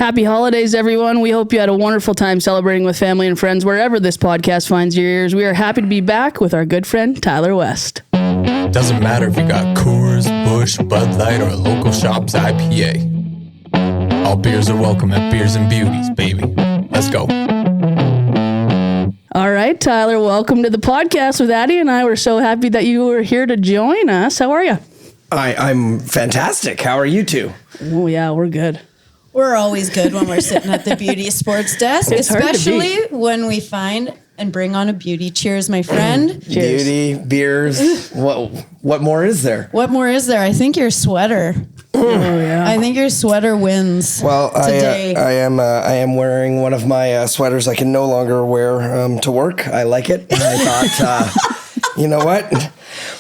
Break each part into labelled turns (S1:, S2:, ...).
S1: Happy holidays, everyone. We hope you had a wonderful time celebrating with family and friends wherever this podcast finds your ears. We are happy to be back with our good friend, Tyler West.
S2: Doesn't matter if you got Coors, Busch, Bud Light, or a local shop's IPA. All beers are welcome at Beers and Beauties, baby. Let's go.
S1: All right, Tyler, welcome to the podcast with Addie and I. We're so happy that you were here to join us. How are you?
S3: I'm fantastic. How are you two?
S1: Oh, yeah, we're good.
S4: We're always good when we're sitting at the Beauties Sports Desk, especially when we find and bring on a beauty. Cheers, my friend.
S1: Cheers.
S3: Beauty, beers. What more is there?
S4: What more is there? I think your sweater.
S1: Oh, yeah.
S4: I think your sweater wins.
S3: Well,
S4: today.
S3: I am wearing one of my sweaters I can no longer wear to work. I like it. And I thought, you know what?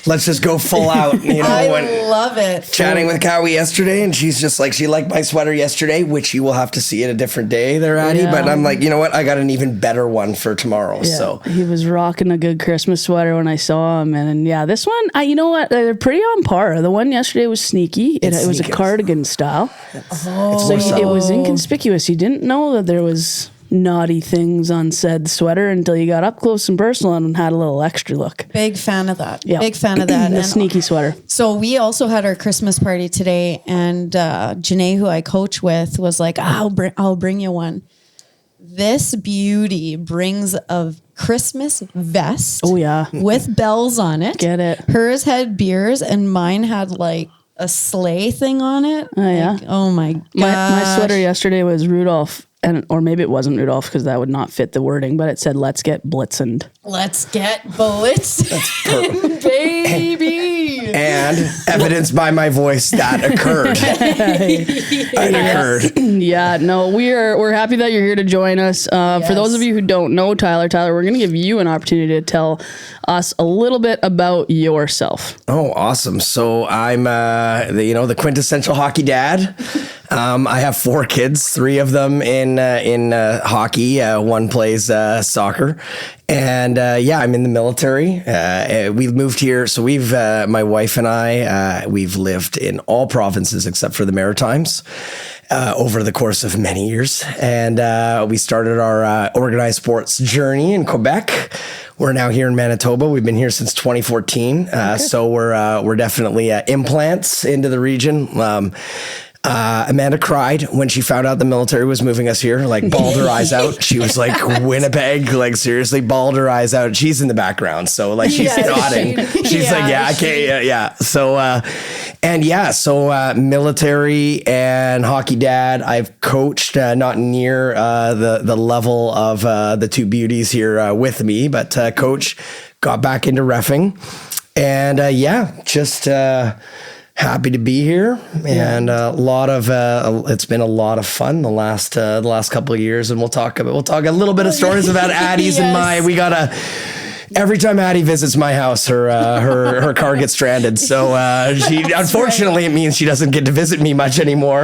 S3: Let's just go full out. You know,
S4: I love it.
S3: Chatting with Cowie yesterday, and she's just like, she liked my sweater yesterday, which you will have to see it a different day there, Addie.
S1: Yeah.
S3: But I'm like, you know what? I got an even better one for tomorrow.
S1: Yeah,
S3: So
S1: he was rocking a good Christmas sweater when I saw him. And yeah, this one, you know what? They're pretty on par. The one yesterday was sneaky. It was a cardigan style. It was inconspicuous. You didn't know that there was naughty things on said sweater until you got up close and personal and had a little extra look.
S4: Big fan of that.
S1: Yeah.
S4: Big fan of that.
S1: The
S4: And
S1: sneaky sweater.
S4: So we also had our Christmas party today, and Janae, who I coach with, was like, I'll bring you one. This beauty brings a Christmas vest.
S1: Oh, yeah.
S4: With bells on it.
S1: Get it.
S4: Hers had beers, and mine had like a sleigh thing on it.
S1: Oh, yeah.
S4: Like, oh my god.
S1: My sweater yesterday was Rudolph. Or maybe it wasn't Rudolph because that would not fit the wording, but it said, "Let's get blitzened."
S4: Let's get blitzed, baby.
S3: and evidenced by my voice that occurred. It occurred.
S1: Yeah, no, we're happy that you're here to join us. For those of you who don't know Tyler, we're going to give you an opportunity to tell us a little bit about yourself.
S3: Oh, awesome. So I'm, the quintessential hockey dad. I have 4 kids, 3 of them in hockey. One plays soccer. And I'm in the military. We've moved here. So my wife and I, we've lived in all provinces except for the Maritimes over the course of many years. And we started our organized sports journey in Quebec. We're now here in Manitoba. We've been here since 2014. So we're definitely implants into the region. Amanda cried when she found out the military was moving us here, like bawled her eyes out. She was like, Winnipeg, like seriously bawled her eyes out. She's in the background. So like she's nodding. She's like, yeah, okay. Yeah. So, military and hockey dad. I've coached, not near the level of the 2 beauties here with me, but coach, got back into reffing. And happy to be here, and it's been a lot of fun the last couple of years, and we'll talk a little bit of stories about Addie's and my. Every time Addie visits my house, her car gets stranded. So unfortunately, it means she doesn't get to visit me much anymore.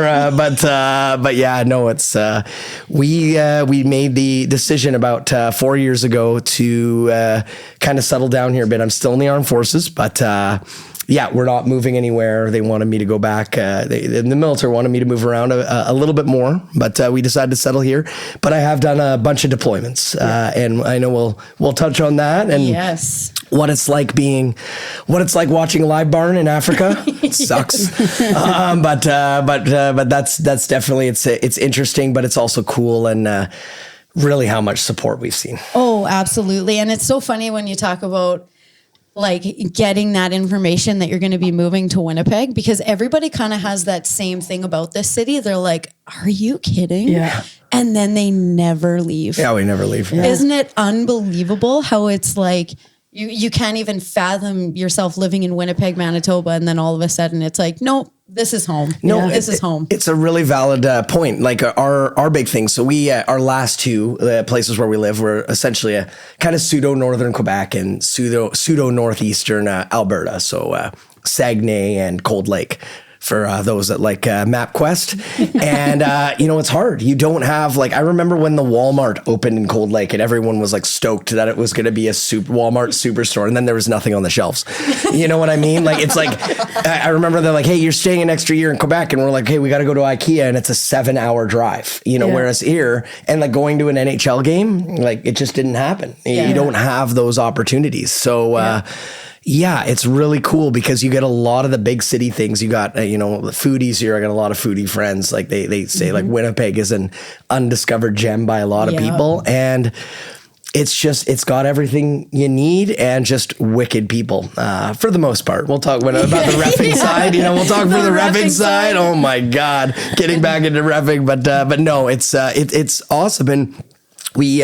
S3: We made the decision about 4 years ago to kind of settle down here a bit. I'm still in the armed forces, but. We're not moving anywhere. They wanted me to go back. The military wanted me to move around a little bit more, but we decided to settle here. But I have done a bunch of deployments, and I know we'll touch on that and what it's like watching a live barn in Africa. It sucks, but that's definitely it's interesting, but it's also cool and really how much support we've seen.
S4: Oh, absolutely, and it's so funny when you talk about. Like getting that information that you're going to be moving to Winnipeg, because everybody kind of has that same thing about this city. They're like, are you kidding?
S1: Yeah.
S4: And then they never leave.
S3: Yeah, we never leave.
S4: Yeah. Isn't it unbelievable how it's like you can't even fathom yourself living in Winnipeg, Manitoba, and then all of a sudden it's like, nope, this is home. This is home.
S3: It's a really valid point. Like our big thing. So our last 2 places where we live were essentially a kind of pseudo northern Quebec and pseudo northeastern Alberta. So Saguenay and Cold Lake. those that like MapQuest. And, it's hard. You don't have I remember when the Walmart opened in Cold Lake and everyone was stoked that it was going to be a Walmart superstore. And then there was nothing on the shelves. You know what I mean? I remember they're hey, you're staying an extra year in Quebec. And we're hey, we got to go to IKEA and it's a 7-hour drive, whereas here and going to an NHL game, it just didn't happen. You don't have those opportunities. So, yeah, it's really cool because you get a lot of the big city things. You got, the foodies here. I got a lot of foodie friends. They say Winnipeg is an undiscovered gem by a lot of people. And it's got everything you need and just wicked people for the most part. We'll talk about the reffing side. We'll talk for the reffing side. Oh my God, getting back into reffing. But no, it's awesome. And we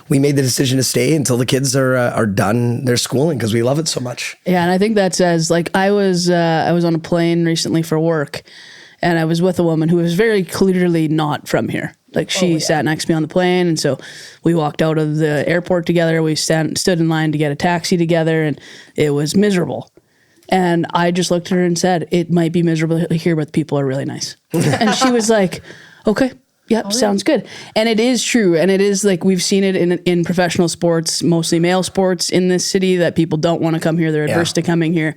S3: made the decision to stay until the kids are done their schooling because we love it so much.
S1: Yeah, and I think that says I was on a plane recently for work, and I was with a woman who was very clearly not from here. She sat next to me on the plane, and so we walked out of the airport together. We stood in line to get a taxi together, and it was miserable. And I just looked at her and said, "It might be miserable here, but the people are really nice." And she was like, "Okay. Yep, sounds good." And it is true. And it is we've seen it in professional sports, mostly male sports in this city, that people don't want to come here. They're adverse to coming here.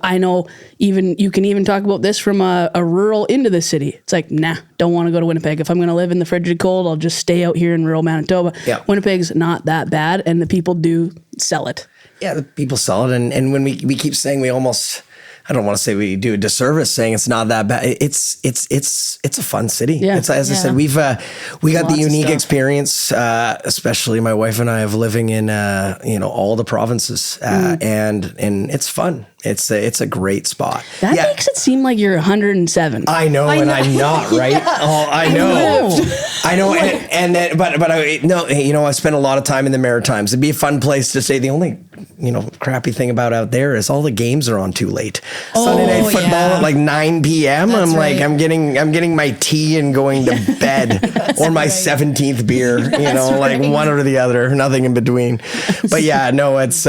S1: I know you can even talk about this from a rural into the city. It's nah, don't want to go to Winnipeg. If I'm going to live in the frigid cold, I'll just stay out here in rural Manitoba. Yeah. Winnipeg's not that bad, and the people do sell it.
S3: Yeah, the people sell it. And when we keep saying I don't want to say we do a disservice saying it's not that bad. It's a fun city. Yeah. As I said, we got the unique experience, especially my wife and I, of living in all the provinces, and it's fun. It's a great spot.
S1: That makes it seem like you're 107.
S3: I know, and I'm not, right? Oh, I know. I know, and then, but I spent a lot of time in the Maritimes. It'd be a fun place to stay. The only crappy thing about out there is all the games are on too late. Sunday night football at 9 p.m.
S4: That's right.
S3: I'm getting my tea and going to bed, or my 17th beer. One or the other, nothing in between. But yeah, no, it's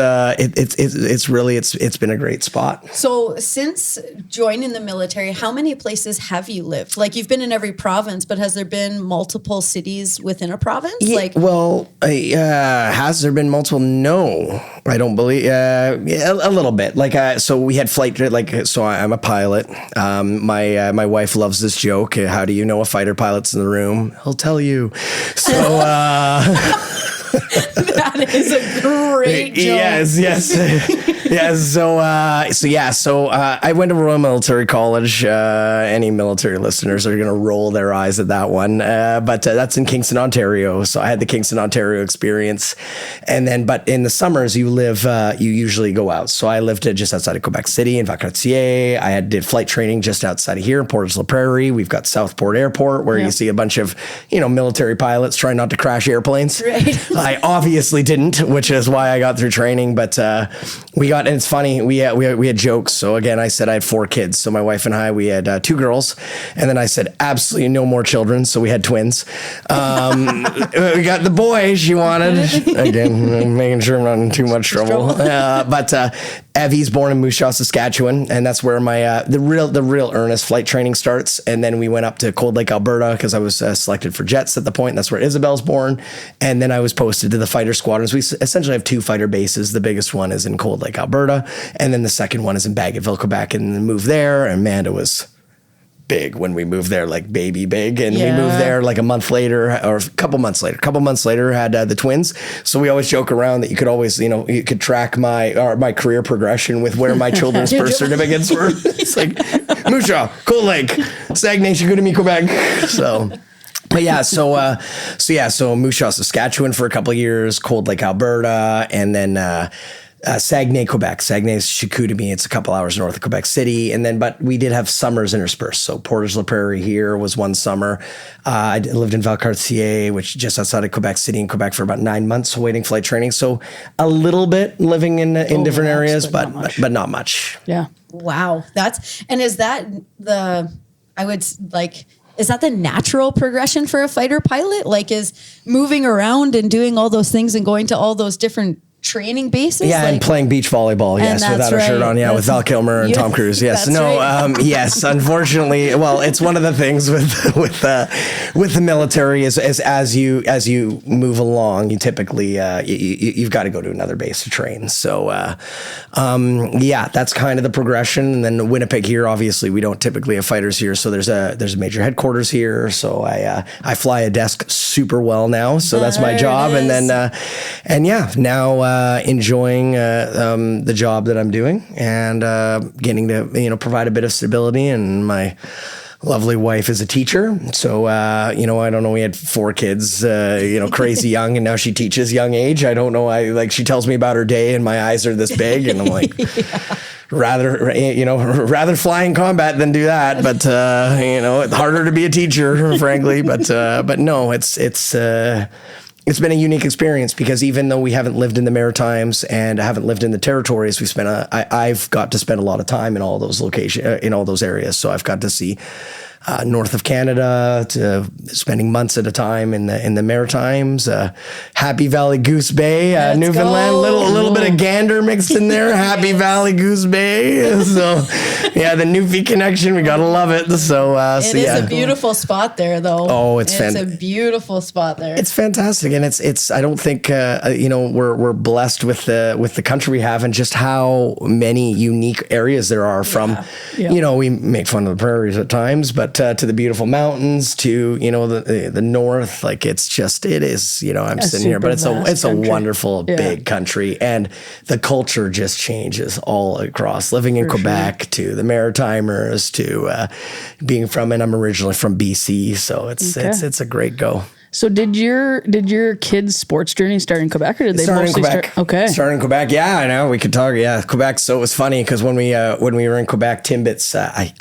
S3: been a great spot.
S4: So since joining the military, how many places have you lived? You've been in every province, but has there been multiple cities within a province?
S3: Has there been multiple? No, I don't believe. A little bit. So we had flight. So I'm a pilot. My wife loves this joke. How do you know a fighter pilot's in the room? He'll tell you. So.
S4: That is a great joke.
S3: Yes. So I went to Royal Military College. Any military listeners are going to roll their eyes at that one. But that's in Kingston, Ontario. So I had the Kingston, Ontario experience. And then, but in the summers, you usually go out. So I lived just outside of Quebec City in Valcartier. I did flight training just outside of here in Portage-la-Prairie. We've got Southport Airport where you see a bunch of, military pilots trying not to crash airplanes.
S4: Right.
S3: I obviously didn't, which is why I got through training. But and it's funny, we had jokes. So again, I said I had 4 kids. So my wife and I, we had 2 girls. And then I said, absolutely no more children. So we had twins. We got the boy she wanted. Again, making sure I'm not in too much trouble. But Evie's born in Moose Jaw, Saskatchewan. And that's where my the real earnest flight training starts. And then we went up to Cold Lake, Alberta, because I was selected for Jets at the point. That's where Isabel's born. And then I was posted to the fighter squadrons. We essentially have 2 fighter bases. The biggest one is in Cold Lake, Alberta. And then the second one is in Bagotville, Quebec. And then moved there. And Amanda was big when we moved there, baby big. And we moved there a month later, or a couple months later, had the twins. So we always joke around that you could always, you could track my career progression with where my children's birth certificates were. It's Moose Jaw, Cold Lake, Saguenay, Chicoutimi, Quebec. So... But yeah, so Moose Jaw, Saskatchewan for a couple of years, Cold Lake, Alberta, and then Saguenay, Quebec. Saguenay is Chicoutimi. It's a couple hours north of Quebec City. And then, but we did have summers interspersed. So Portage-la-Prairie here was one summer. I lived in Valcartier, which is just outside of Quebec City in Quebec for about 9 months, waiting flight training. So a little bit living in different areas, but not much.
S1: Yeah.
S4: Wow. Is that is that the natural progression for a fighter pilot? Is moving around and doing all those things and going to all those different training bases.
S3: Yeah, and playing beach volleyball. Yes, without a shirt on. Yeah, with Val Kilmer and Tom Cruise. Yes, yes. Unfortunately, well, it's one of the things with the military is as you move along, you typically you've got to go to another base to train. So that's kind of the progression. And then Winnipeg here, obviously, we don't typically have fighters here, so there's a major headquarters here. So I fly a desk super well now. So that's my job, and then now. Enjoying the job that I'm doing and getting to provide a bit of stability, and my lovely wife is a teacher, so I don't know, we had 4 kids crazy young, and now she teaches young age. I don't know, she tells me about her day and my eyes are this big, and I'm like rather fly in combat than do that, but it's harder to be a teacher, frankly, but no, it's been a unique experience, because even though we haven't lived in the Maritimes and haven't lived in the territories, I've got to spend a lot of time in all those locations, in all those areas. So I've got to see north of Canada, to spending months at a time in the Maritimes, Happy Valley, Goose Bay, Newfoundland, a little bit of Gander mixed in there. Happy Valley, Goose Bay. So the Newfie connection, we gotta love it. So
S4: it is a beautiful spot there, though.
S3: Oh, it's
S4: a beautiful spot there.
S3: It's fantastic, and it's. I don't think we're blessed with the country we have, and just how many unique areas there are. From we make fun of the prairies at times, but to the beautiful mountains, to the north, it is I'm sitting here, but it's a wonderful big country, and the culture just changes all across. Living in Quebec, to the Maritimers, to being from, and I'm originally from BC, so it's a great go.
S1: So did your kids' sports journey start in Quebec, or did they mostly start? Okay,
S3: started in Quebec. Yeah, I know, we could talk. Yeah, Quebec. So it was funny, because when we were in Quebec, Timbits, I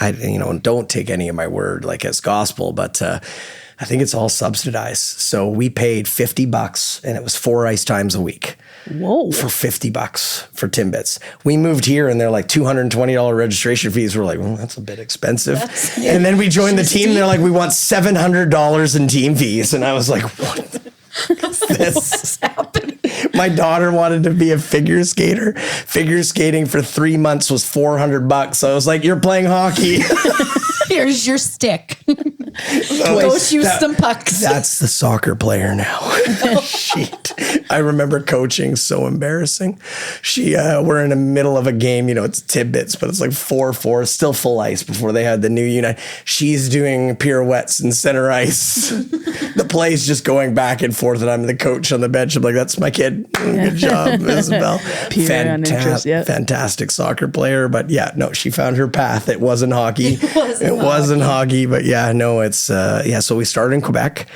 S3: don't take any of my word as gospel, but I think it's all subsidized. So we paid $50, and it was 4 ice times a week.
S1: Whoa!
S3: For $50 for Timbits. We moved here, and they're like $220 registration fees. We're like, well, that's a bit expensive. And then we joined the team. They're like, we want $700 in team fees, and I was like, what? What's happening? My daughter wanted to be a figure skater. Figure skating for 3 months was $400. So I was like, you're playing hockey.
S4: Here's your stick. Go shoot some pucks.
S3: That's the soccer player now. Shit. I remember coaching, so embarrassing. We're in the middle of a game, it's Timbits, but it's like 4-4, still full ice before they had the new unit. She's doing pirouettes in center ice. The play's just going back and forth, and I'm the coach on the bench. I'm like, that's my kid. Good job, Isabel. Fantastic soccer player, but she found her path. It wasn't hockey. It wasn't hockey, but it's so we started in Quebec.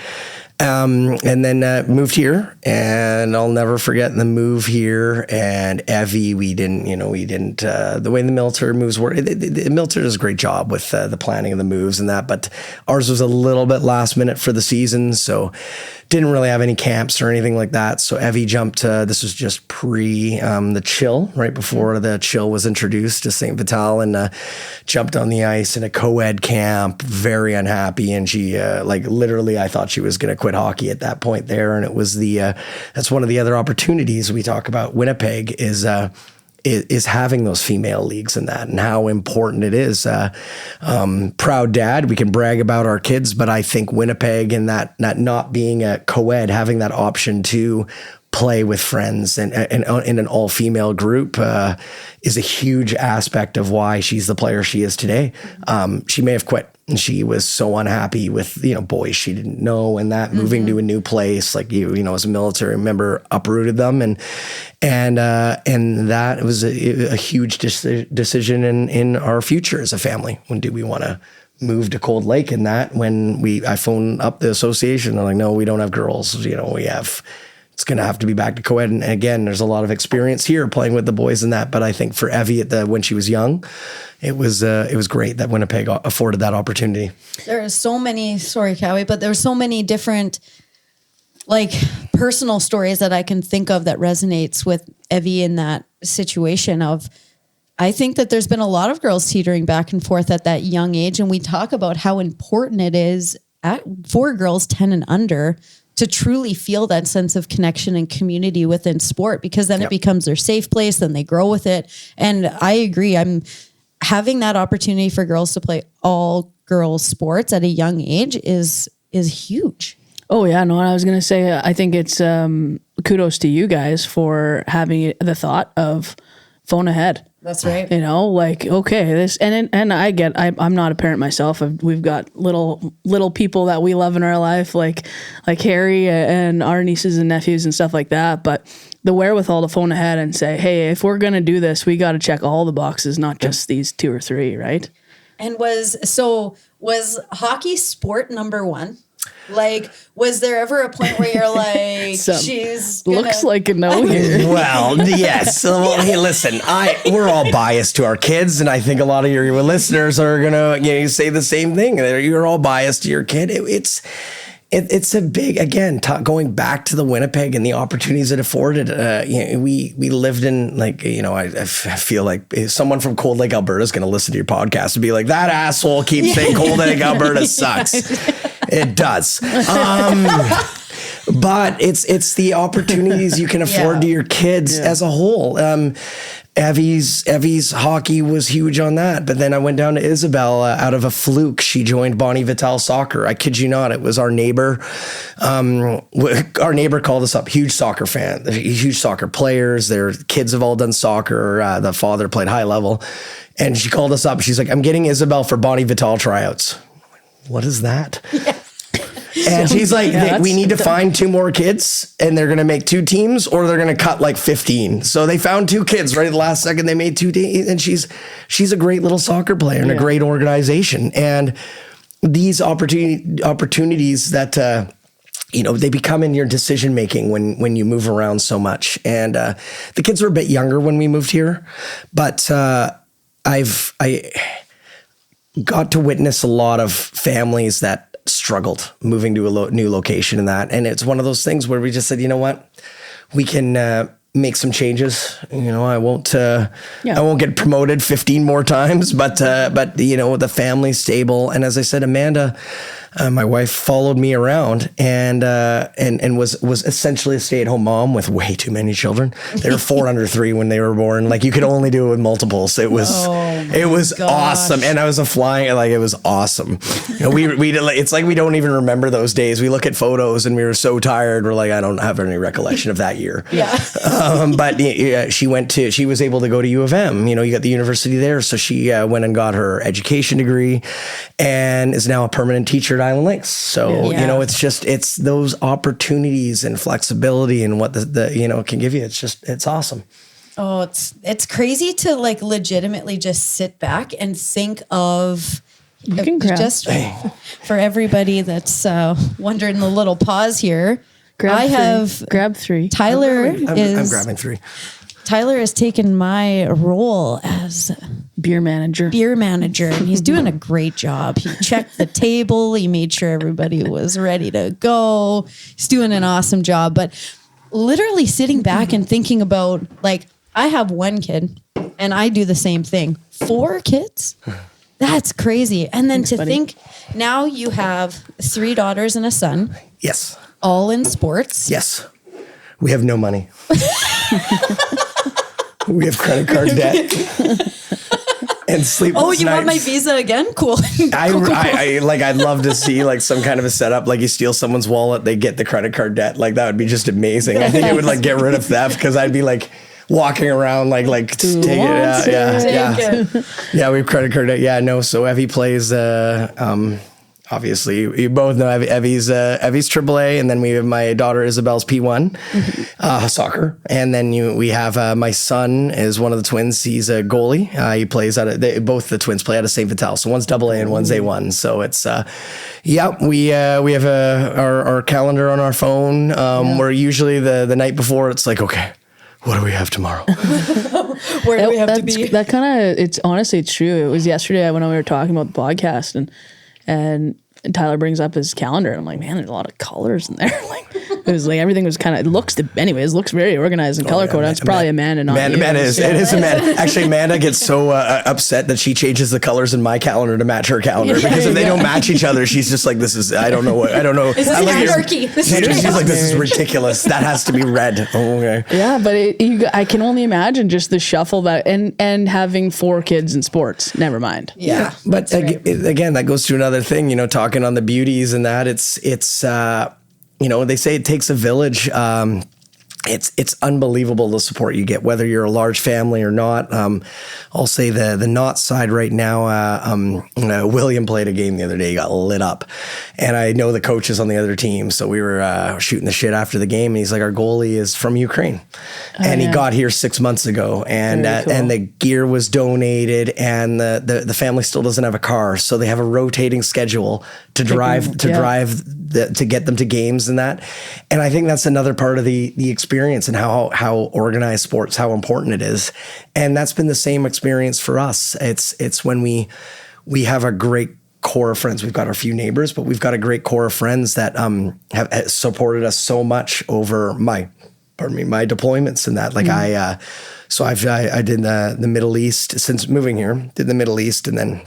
S3: And then moved here, and I'll never forget the move here. And Evie, we didn't, the way the military moves work, the military does a great job with the planning of the moves and that, but ours was a little bit last minute for the season, so didn't really have any camps or anything like that. So Evie jumped, this was just pre the chill, right before the chill was introduced to St. Vital, and jumped on the ice in a co-ed camp, very unhappy. And she, literally, I thought she was going to quit hockey at that point there. And it was that's one of the other opportunities we talk about Winnipeg is having those female leagues and that, and how important it is. Proud dad, we can brag about our kids, but I think Winnipeg and that not being a co-ed, having that option to play with friends and in an all-female group is a huge aspect of why she's the player she is today. She may have quit, and she was so unhappy with boys she didn't know, and that moving to a new place, as a military member, uprooted them, and that was a huge decision in our future as a family. When do we want to move to Cold Lake? And that, when I phoned up the association, they're like, no, we don't have girls. It's going to have to be back to co-ed. And again, there's a lot of experience here playing with the boys and that. But I think for Evie when she was young, it was great that Winnipeg afforded that opportunity.
S4: There are so many, sorry, Cowie, but there's so many different personal stories that I can think of that resonates with Evie in that situation of, I think that there's been a lot of girls teetering back and forth at that young age. And we talk about how important it is for girls 10 and under to truly feel that sense of connection and community within sport, because then it becomes their safe place, then they grow with it. And I agree. I'm having that opportunity for girls to play all girls sports at a young age is huge.
S1: Oh yeah, no, I was going to say, I think it's kudos to you guys for having the thought of phone ahead.
S4: That's right.
S1: You know, like, okay, this, and I get, I'm not a parent myself. We've got little people that we love in our life, like Harry and our nieces and nephews and stuff like that. But the wherewithal to phone ahead and say, hey, if we're going to do this, we got to check all the boxes, not just these 2 or 3, right?
S4: And was hockey sport number one? Like, was there ever a point where you're like, she's
S1: looks like a no here?
S3: Well, yes. Well, hey, listen, we're all biased to our kids, and I think a lot of your listeners are gonna say the same thing. You're all biased to your kid. It's a big, again, going back to the Winnipeg and the opportunities it afforded. We lived in, like, I feel like someone from Cold Lake, Alberta is going to listen to your podcast and be like, that asshole keeps saying Cold Lake, Alberta sucks. It does. But it's the opportunities you can afford to your kids as a whole. Evie's hockey was huge on that. But then I went down to Isabel out of a fluke. She joined Bonnie Vital Soccer. I kid you not. It was our neighbor. Our neighbor called us up. Huge soccer fan, huge soccer players. Their kids have all done soccer. The father played high level. And she called us up. She's like, I'm getting Isabel for Bonnie Vital tryouts. What is that? Yeah. And she's like, we need to find 2 more kids, and they're going to make 2 teams, or they're going to cut like 15. So they found 2 kids right at the last second. They made 2 teams, and she's a great little soccer player and a great organization. And these opportunities that, they become in your decision making when you move around so much. And the kids were a bit younger when we moved here, but I got to witness a lot of families that struggled moving to a new location and that. And it's one of those things where we just said, you know what, we can make some changes. I won't get promoted 15 more times, but the family's stable. And as I said, Amanda, my wife, followed me around and was essentially a stay-at-home mom with way too many children. They were 4 under 3 when they were born. Like, you could only do it with multiples. It was awesome, and I was it was awesome. It's like we don't even remember those days. We look at photos and we were so tired. We're like, I don't have any recollection of that year. Yeah. But she was able to go to U of M. You got the university there, so she went and got her education degree, and is now a permanent teacher at Island Lakes. So, it's those opportunities and flexibility and what the can give you. It's awesome.
S4: Oh, it's crazy to like legitimately just sit back and think of for everybody that's wondering the little pause here.
S1: Grab 3.
S4: Tyler
S3: I'm grabbing 3.
S4: Tyler has taken my role as
S1: beer manager,
S4: and he's doing a great job. He checked the table. He made sure everybody was ready to go. He's doing an awesome job. But literally sitting back and thinking about, like, I have 1 kid and I do the same thing. 4 kids? That's crazy. And then think now you have 3 daughters and a son.
S3: Yes.
S4: All in sports.
S3: Yes. We have no money. We have credit card debt and sleepless
S4: Oh, you
S3: nights.
S4: want my Visa again? Cool.
S3: I'd love to see like some kind of a setup, like you steal someone's wallet, they get the credit card debt. Like, that would be just amazing. I think it would like get rid of theft, because I'd be like walking around like take it. Yeah, we have credit card debt. Yeah, no. So Evie plays obviously, you both know Evie's AAA, and then we have my daughter Isabel's P1 soccer, and then we have my son is one of the twins. He's a goalie. He plays both the twins play out of St. Vital, so one's AA and one's A1. So it's we have our calendar on our phone. Where usually the night before it's like, okay, what do we have tomorrow?
S4: Where do we have to be?
S1: That kind of, it's honestly, it's true. It was yesterday when we were talking about the podcast, and Tyler brings up his calendar, and I'm like, man, there's a lot of colors in there. Like, It was like everything was kind of, looks very organized and color coded. It's probably Amanda, not you.
S3: Amanda is. It is Amanda. Actually, Amanda gets so upset that she changes the colors in my calendar to match her calendar, because if they don't match each other, she's just like, this is, I don't know.
S4: This is anarchy.
S3: She's like, this is ridiculous. That has to be red. Oh, okay.
S1: Yeah, but I can only imagine just the shuffle that, and having 4 kids in sports. Never mind.
S3: Yeah, but again, that goes to another thing. Talking on the beauties and that, it's they say it takes a village. It's unbelievable the support you get, whether you're a large family or not. I'll say the not side right now. William played a game the other day. He got lit up, and I know the coaches on the other team, so we were shooting the shit after the game. And he's like, "Our goalie is from Ukraine, he got here 6 months ago, and cool. And the gear was donated, and the family still doesn't have a car, so they have a rotating schedule to drive to get them to games and that." And I think that's another part of the experience, and how organized sports, how important it is. And that's been the same experience for us. It's when we have a great core of friends. We've got our few neighbors, but we've got a great core of friends that have supported us so much over my deployments and that. Like I did the Middle East since moving here. Did the Middle East, and then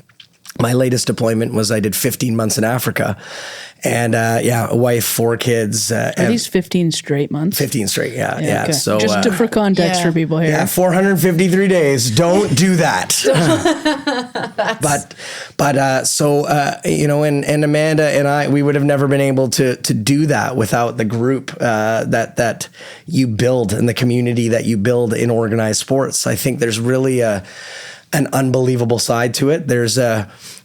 S3: my latest deployment was I did 15 months in Africa, and a wife, 4 kids.
S1: Are these 15 straight months?
S3: 15 straight, yeah. Okay. So
S1: just for context for people here.
S3: Yeah, 453 days. Don't do that. And Amanda and I, we would have never been able to do that without the group that you build and the community that you build in organized sports. I think there's really an unbelievable side to it. There's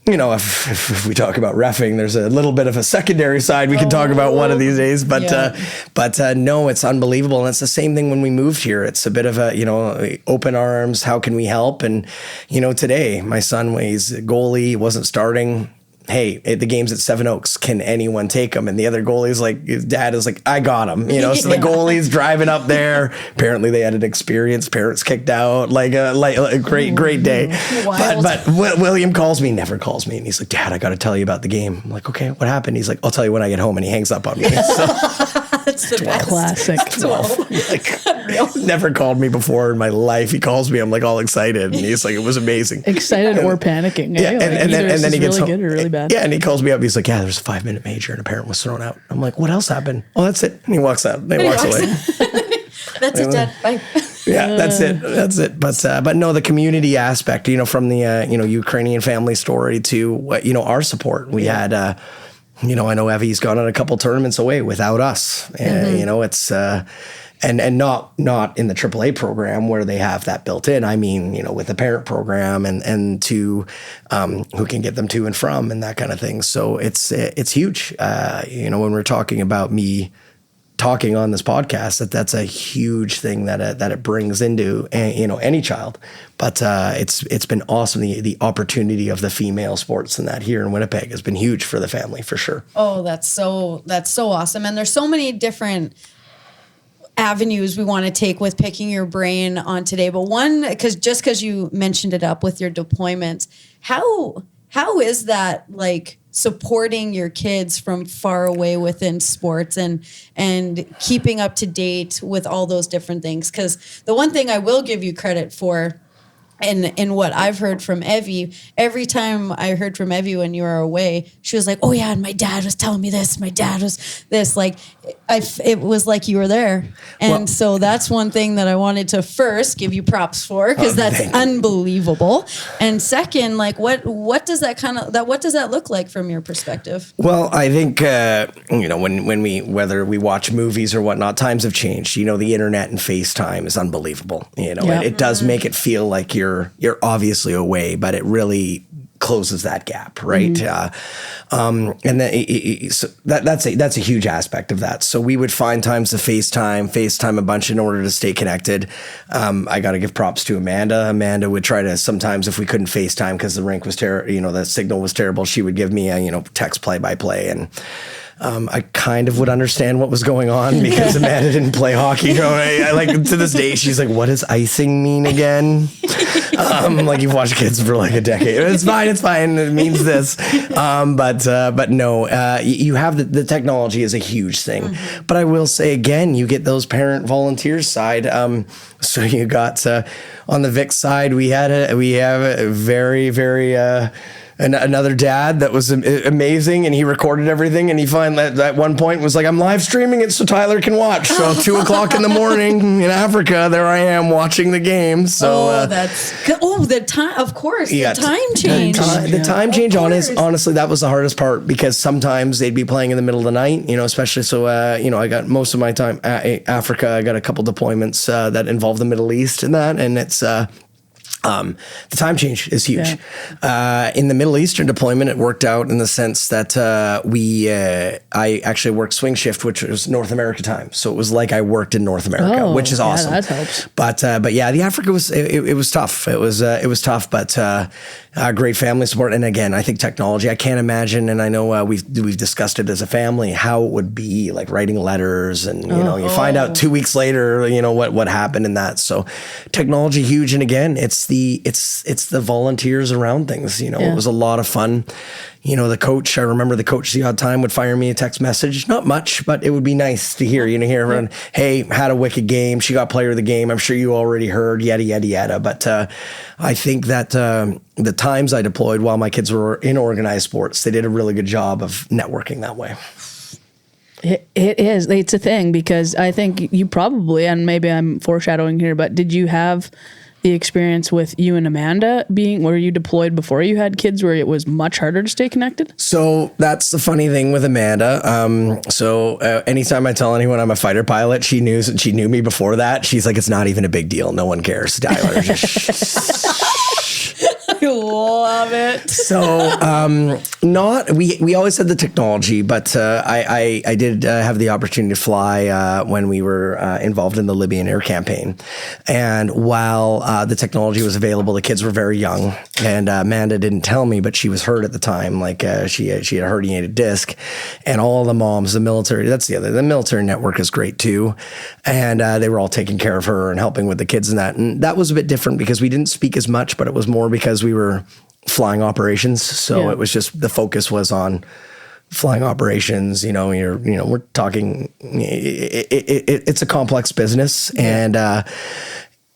S3: if we talk about reffing, there's a little bit of a secondary side we can talk about one of these days, but no, it's unbelievable. And it's the same thing when we moved here. It's a bit of a, open arms. How can we help? And, today my son, he's a goalie, wasn't starting. Hey, the game's at Seven Oaks. Can anyone take him? And the other goalie's like, his dad is like, I got him. So the goalie's driving up there. Apparently they had an experience. Parents kicked out. Like a great day.
S4: Wild.
S3: But William never calls me. And he's like, Dad, I got to tell you about the game. I'm like, okay, what happened? He's like, I'll tell you when I get home. And he hangs up on me. So,
S4: That's the best.
S1: Classic.
S3: 12. Never called me before in my life. He calls me. I'm like all excited. And he's like, it was amazing.
S1: Excited or panicking.
S3: Yeah. And then he gets
S1: really
S3: home.
S1: Good or really bad.
S3: Yeah, and he calls me up. He's like, yeah, there's a 5-minute major and a parent was thrown out. I'm like, what else happened? Oh, that's it. And he walks out. And he walks away.
S4: That's it, Dad. Bye.
S3: Yeah, that's it. But no, the community aspect, from the, Ukrainian family story to, our support. We had, I know Evie's gone on a couple tournaments away without us. It's, and not in the AAA program where they have that built in. I mean, with the parent program and to who can get them to and from and that kind of thing. So it's huge. When we're talking about me talking on this podcast, that's a huge thing that it brings into any child. But it's been awesome. The opportunity of the female sports and that here in Winnipeg has been huge for the family for sure.
S4: Oh, that's so awesome. And there's so many different avenues we want to take with picking your brain on today. But one, because you mentioned it up with your deployments, how is that like supporting your kids from far away within sports and keeping up to date with all those different things? Because the one thing I will give you credit for, and what I've heard from Evie, every time I heard from Evie when you were away, she was like, oh yeah, and my dad was telling me this, my dad was this, like, it was like you were there. And so that's one thing that I wanted to first give you props for, because that's unbelievable. And second, like what does that look like from your perspective?
S3: Well, I think, whether we watch movies or whatnot, times have changed. The internet and FaceTime is unbelievable. It does make it feel like you're obviously away, but it really closes that gap, right? And then that's a huge aspect of that. So we would find times to FaceTime a bunch in order to stay connected. I got to give props to Amanda. Amanda would try to sometimes, if we couldn't FaceTime because the rink was terrible, the signal was terrible, she would give me a text play-by-play. And I kind of would understand what was going on because Amanda didn't play hockey. I like to this day, she's like, what does icing mean again? Like you've watched kids for like a decade. It's fine. It means this. But no, you have the technology is a huge thing. Mm-hmm. But I will say again, you get those parent volunteers side. So you got on the Vic side, we have a very, very another dad that was amazing, and he recorded everything, and he finally at one point was like, I'm live streaming it so Tyler can watch. So 2:00 in the morning in Africa, there I am watching the game. So
S4: the time, of course, the time change.
S3: The time change, honestly, that was the hardest part, because sometimes they'd be playing in the middle of the night, especially. So, I got most of my time Africa. I got a couple deployments that involve the Middle East and that, and it's, the time change is huge. Yeah. In the Middle Eastern deployment, it worked out in the sense that I actually worked swing shift, which was North America time. So it was like I worked in North America, which is awesome.
S1: That helps.
S3: But yeah, the Africa was it was tough. It was tough, but great family support. And again, I think technology. I can't imagine, and I know we've discussed it as a family, how it would be like writing letters, and you find out 2 weeks later, what happened in that. So technology huge, and again, it's the volunteers around things. It was a lot of fun. The coach, I remember the coach the odd time would fire me a text message, not much, but it would be nice to hear, hear everyone, hey, had a wicked game. She got player of the game. I'm sure you already heard, yada, yada, yada. But I think that the times I deployed while my kids were in organized sports, they did a really good job of networking that way.
S1: It is. It's a thing, because I think you probably, and maybe I'm foreshadowing here, but did you have the experience with you and Amanda were you deployed before you had kids, where it was much harder to stay connected? So
S3: that's the funny thing with Amanda. Anytime I tell anyone I'm a fighter pilot, she knew me before that. She's like, it's not even a big deal. No one cares. Tyler,
S4: I love it.
S3: So, we always had the technology, but I did have the opportunity to fly when we were involved in the Libyan air campaign. And while the technology was available, the kids were very young, and Amanda didn't tell me, but she was hurt at the time. Like she had a herniated disc, and all the moms, the military, the military network is great too. And they were all taking care of her and helping with the kids and that. And that was a bit different because we didn't speak as much, but it was more because we were flying operations. So it was just, the focus was on flying operations. We're talking, it's a complex business,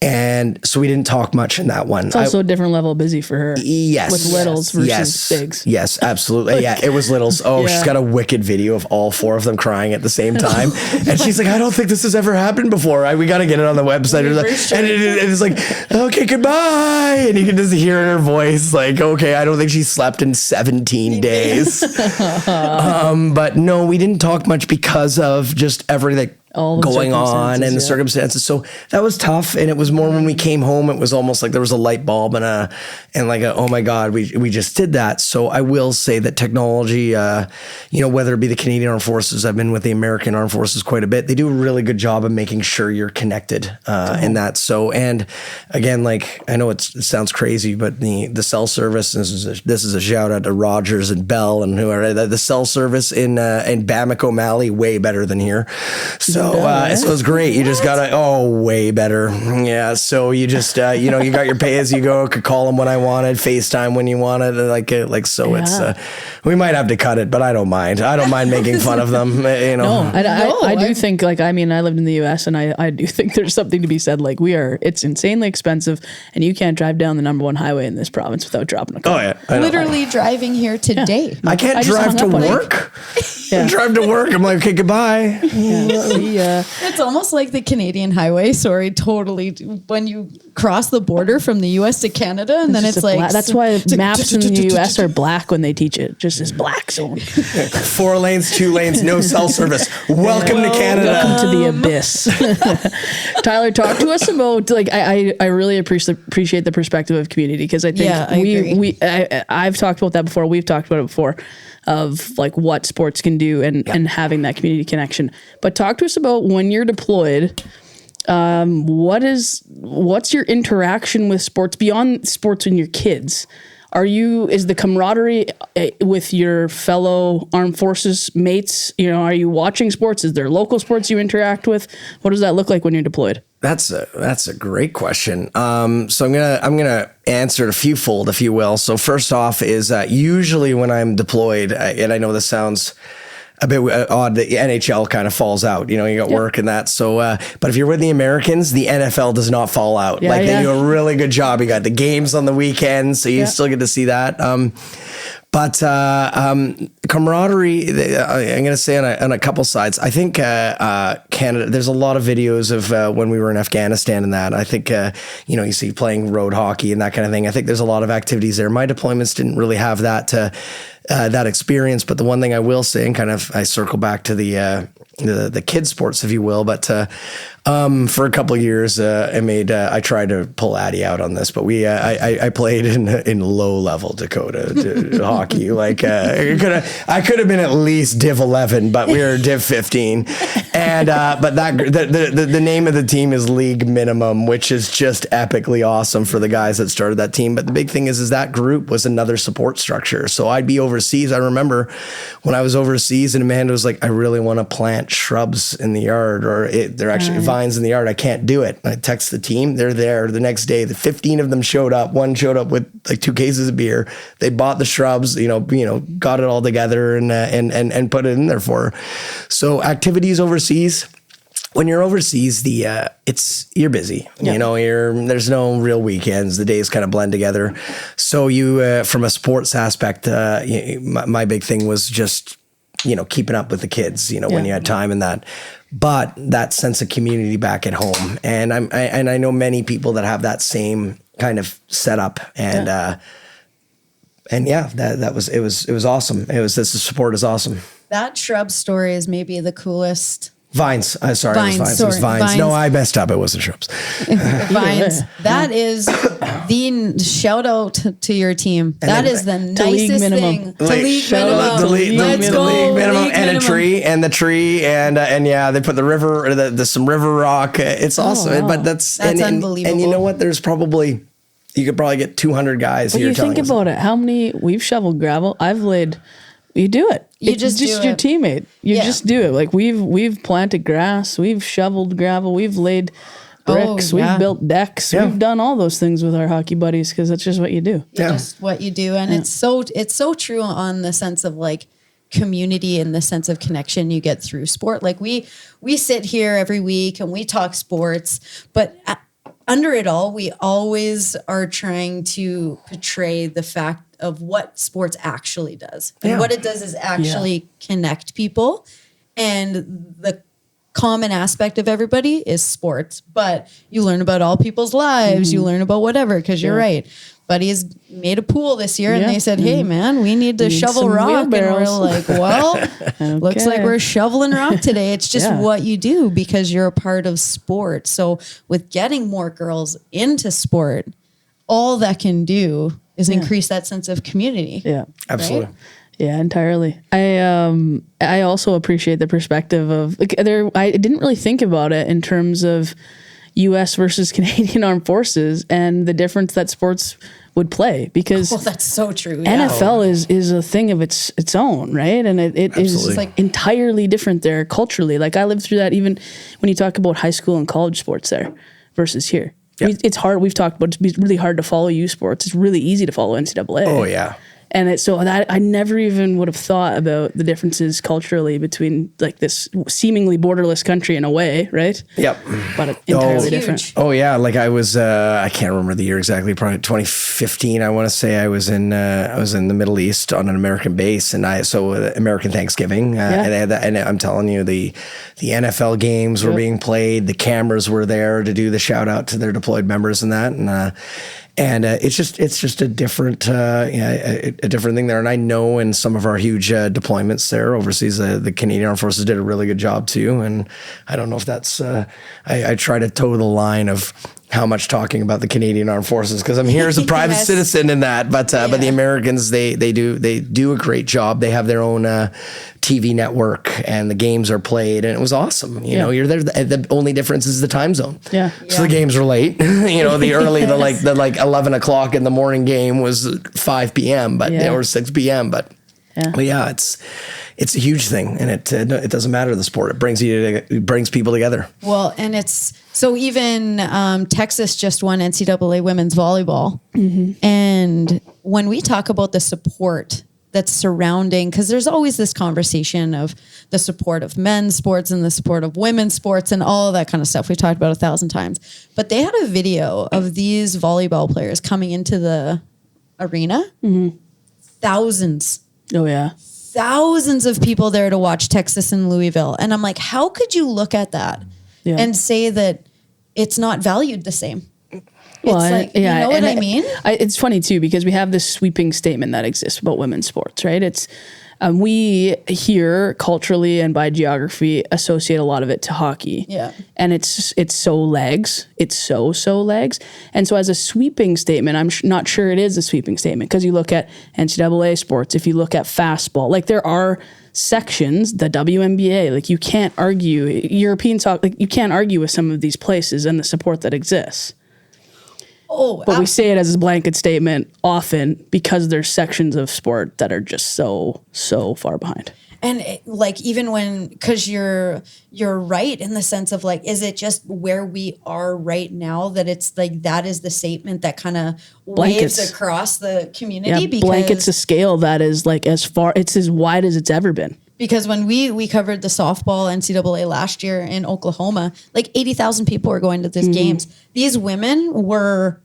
S3: and so we didn't talk much in that one.
S1: It's also a different level of busy for her.
S3: Yes.
S1: With littles versus bigs.
S3: Yes, absolutely. It was littles. She's got a wicked video of all 4 of them crying at the same time. And she's like, I don't think this has ever happened before. We got to get it on the website. And it's like, okay, goodbye. And you can just hear in her voice, like, okay, I don't think she slept in 17 days. But no, we didn't talk much because of just everything going on and the circumstances. So that was tough. And it was more when we came home, it was almost like there was a light bulb and oh my God, we just did that. So I will say that technology, whether it be the Canadian Armed Forces, I've been with the American Armed Forces quite a bit. They do a really good job of making sure you're connected in that. So, and again, like, I know it sounds crazy, but the cell service, this is a shout out to Rogers and Bell and whoever, the cell service in Bamako, Mali, way better than here. So it's great. You just gotta, way better. Yeah. So you just, you got your pay as you go, could call them when I wanted, FaceTime when you wanted. It's, we might have to cut it, but I don't mind. I don't mind making fun of them.
S1: No, I do think, I lived in the US, and I do think there's something to be said. Like, it's insanely expensive, and you can't drive down the #1 highway in this province without dropping a car.
S3: Oh yeah.
S4: Literally driving here today.
S3: Yeah. I can't drive to work. I drive to work. I'm like, okay, goodbye.
S4: It's almost like the Canadian highway. Sorry, totally. When you cross the border from the US to Canada, and then it's like,
S1: that's why maps in the US are black when they teach it. Just this black zone.
S3: 4 lanes, 2 lanes, no cell service. Welcome to Canada.
S1: Welcome to the abyss. Tyler, talk to us about, I really appreciate the perspective of community, because I think I've talked about that before. We've talked about it before, of like what sports can do and having that community connection. But talk to us about when you're deployed, what's your interaction with sports beyond sports and your kids? is the camaraderie with your fellow armed forces mates? Are you watching sports? Is there local sports you interact with? What does that look like when you're deployed?
S3: That's a great question. So I'm gonna answer it a few fold, if you will. So first off is usually when I'm deployed, and I know this sounds a bit odd, the NHL kind of falls out. You got work and that. So, but if you're with the Americans, the NFL does not fall out. They do a really good job. You got the games on the weekends, so you still get to see that. But camaraderie, I'm going to say on a couple sides. I think Canada, there's a lot of videos of when we were in Afghanistan and that. I think, you see playing road hockey and that kind of thing. I think there's a lot of activities there. My deployments didn't really have that experience. But the one thing I will say, and kind of I circle back to the kids sports, if you will, but for a couple of years, I tried to pull Addie out on this, but I played in low level Dakota hockey. I could have been at least Div 11, but we were Div 15. And but the name of the team is League Minimum, which is just epically awesome for the guys that started that team. But the big thing is that group was another support structure. So I'd be overseas. I remember when I was overseas and Amanda was like, I really want to plant shrubs in the yard, or they're actually vines in the yard. I can't do it. I text the team. They're there the next day. The 15 of them showed up. One showed up with like 2 cases of beer. They bought the shrubs, got it all together and put it in there for her. So activities overseas. When you're overseas, you're busy. There's no real weekends. The days kind of blend together. So you, from a sports aspect, my big thing was just keeping up with the kids. When you had time and that. But that sense of community back at home, and I know many people that have that same kind of setup, and that was awesome. The support is awesome.
S4: That shrub story is maybe the coolest.
S3: Vines. Sorry, it was vines. No, I messed up. It wasn't shrubs.
S4: Vines. That is the shout out to your team. That is the nicest thing. To League Minimum.
S3: Let's go. League Minimum and a tree and the tree and they put the river, some river rock. It's awesome. Wow. But that's unbelievable. And you know what? You could probably get 200 guys.
S1: But you think about it. How many we've shoveled gravel? I've laid. You do it. It's just your teammate. You just do it. Like we've planted grass, we've shoveled gravel, we've laid bricks, we've built decks, we've done all those things with our hockey buddies because that's just what you do.
S4: It's just what you do, and it's so true on the sense of like community and the sense of connection you get through sport. Like we sit here every week and we talk sports, but under it all, we always are trying to portray the fact of what sports actually does. And what it does is actually connect people. And the common aspect of everybody is sports. But you learn about all people's lives. You learn about whatever, because you're right. Buddy has made a pool this year and they said, hey man, we need to shovel rock. And we're like, well, looks like we're shoveling rock today. It's just what you do because you're a part of sport. So with getting more girls into sport, all that can do is increase that sense of community.
S1: Yeah,
S3: absolutely.
S4: Right?
S1: Yeah, entirely. I also appreciate the perspective of I didn't really think about it in terms of U.S. versus Canadian Armed Forces and the difference that sports would play, because
S4: that's so true.
S1: NFL is a thing of its own, right? And it is like entirely different there culturally. Like I lived through that even when you talk about high school and college sports there versus here. Yeah. It's hard. We've talked about it's really hard to follow U sports. It's really easy to follow NCAA.
S3: Oh yeah.
S1: And so that I never even would have thought about the differences culturally between like this seemingly borderless country in a way, right?
S3: Yep.
S1: But entirely different.
S3: Oh yeah, like I was I can't remember the year exactly, probably 2015. I want to say I was in the Middle East on an American base, and American Thanksgiving, and they had that, and I'm telling you the NFL games were being played, the cameras were there to do the shout out to their deployed members and that, and it's just a different a different thing there. And I know in some of our huge deployments there overseas, the Canadian Armed Forces did a really good job too. And I don't know if that's I try to toe the line of how much talking about the Canadian Armed Forces, because I'm here as a private citizen in that, but the Americans, they do a great job. They have their own TV network, and the games are played, and it was awesome. You know, you're there. The only difference is the time zone. Yeah. So the games were late. The early, the 11 o'clock in the morning game was 5 p.m. Or 6 p.m. But it's a huge thing, and it doesn't matter the sport. It brings people together.
S4: Well, and it's so even Texas just won NCAA women's volleyball, and when we talk about the support that's surrounding, because there's always this conversation of the support of men's sports and the support of women's sports and all of that kind of stuff we've talked about 1,000 times. But they had a video of these volleyball players coming into the arena. Thousands.
S1: Oh yeah.
S4: Thousands of people there to watch Texas and Louisville. And I'm like, how could you look at that and say that it's not valued the same?
S1: Well,
S4: it's like, you know what I mean?
S1: It's funny too, because we have this sweeping statement that exists about women's sports, right? It's we here culturally and by geography associate a lot of it to hockey. Yeah. And it's so legs. It's so legs. And so as a sweeping statement, I'm not sure it is a sweeping statement, because you look at NCAA sports, if you look at fastball, like there are sections, the WNBA, like you can't argue, European soccer, like you can't argue with some of these places and the support that exists. But we say it as a blanket statement often because there's sections of sport that are just so far behind.
S4: And even when, because you're right in the sense of like, is it just where we are right now that it's like that is the statement that kind of waves across the community?
S1: Yeah, because blankets a scale that is like it's as wide as it's ever been.
S4: Because when we covered the softball NCAA last year in Oklahoma, like 80,000 people were going to these games. These women were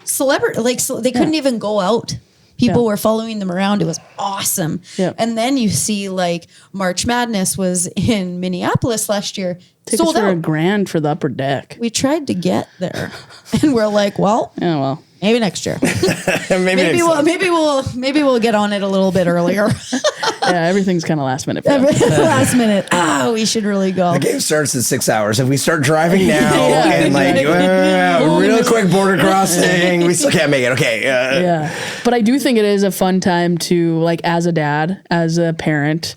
S4: celebrity, like so they couldn't even go out. People were following them around. It was awesome. Yeah. And then you see like March Madness was in Minneapolis last year.
S1: Sold out. $1,000 for the upper deck.
S4: We tried to get there, and we're like, well. Maybe next year. maybe we'll get on it a little bit earlier.
S1: Everything's kind of last minute.
S4: Last minute. We should really go.
S3: The game starts in 6 hours. If we start driving now real quick border crossing, we still can't make it. Okay.
S1: But I do think it is a fun time to, like, as a dad, as a parent,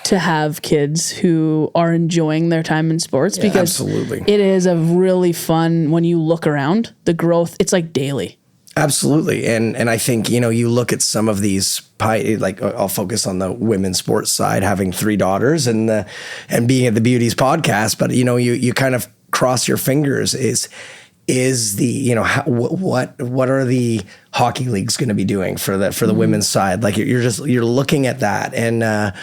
S1: to have kids who are enjoying their time in sports, because it is a really fun, when you look around, the growth, it's like daily.
S3: Absolutely. And I think, you look at some of these, like I'll focus on the women's sports side, having 3 daughters and being at the Beauties podcast, but you kind of cross your fingers is the, what are the hockey leagues going to be doing for the women's side? Like you're looking at that, and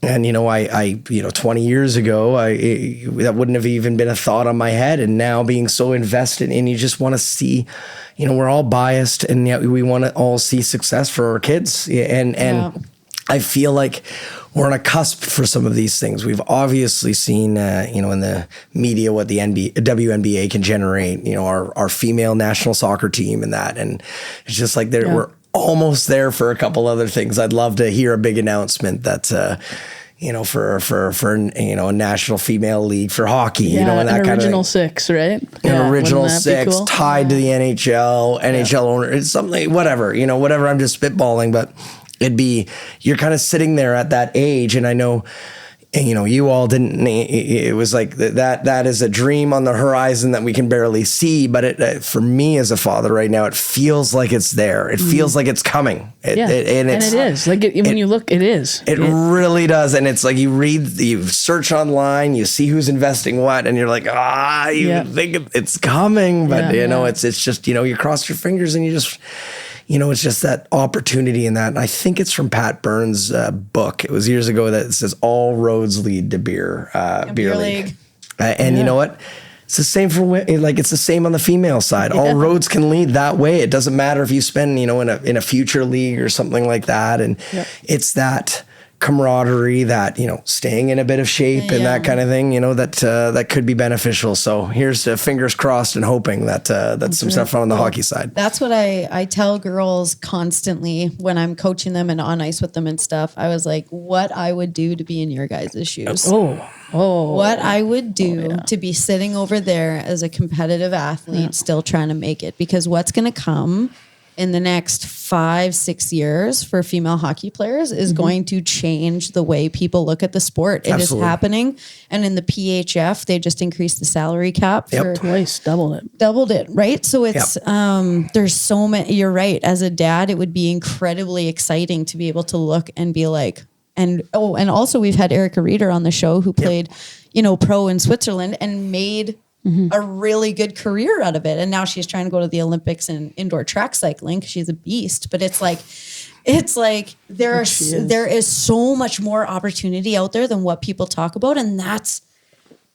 S3: 20 years ago, that wouldn't have even been a thought on my head. And now being so invested, and you just want to see, we're all biased, and yet we want to all see success for our kids. And I feel like we're on a cusp for some of these things. We've obviously seen, in the media what the WNBA can generate. Our female national soccer team and that, and it's just like we're almost there for a couple other things. I'd love to hear a big announcement that, for a national female league for hockey, and that kind of
S1: original 6, right?
S3: An original 6 cool? Tied to the NHL owner. It's something, whatever. I'm just spitballing, but you're kind of sitting there at that age, and I know. You all didn't. It was like that is a dream on the horizon that we can barely see. But for me as a father right now, it feels like it's there. It feels like it's coming.
S1: And it is. Like when you look, it is.
S3: It really does. And it's like you search online, you see who's investing what, and you're like, you think it's coming, but it's just you cross your fingers and you just. It's just that opportunity in that. And I think it's from Pat Burns' book. It was years ago that it says all roads lead to beer league. And you know what? It's the same for women. Like it's the same on the female side. All roads can lead that way. It doesn't matter if you spend, in a future league or something like that. And it's that camaraderie, that, staying in a bit of shape and that kind of thing, that could be beneficial. So here's fingers crossed and hoping that's some stuff on the hockey side.
S4: That's what I tell girls constantly when I'm coaching them and on ice with them and stuff. I was like, what I would do to be in your guys' shoes. What I would do to be sitting over there as a competitive athlete, still trying to make it, because what's going to come in the next 5-6 years for female hockey players is going to change the way people look at the sport. It is happening. And in the PHF, they just increased the salary cap for
S1: twice, doubled it.
S4: Right. So it's, there's so many, you're right. As a dad, it would be incredibly exciting to be able to look and be like, and also we've had Erica Reeder on the show who played, pro in Switzerland and made a really good career out of it. And now she's trying to go to the Olympics in indoor track cycling because she's a beast. But it's like there is so much more opportunity out there than what people talk about. And that's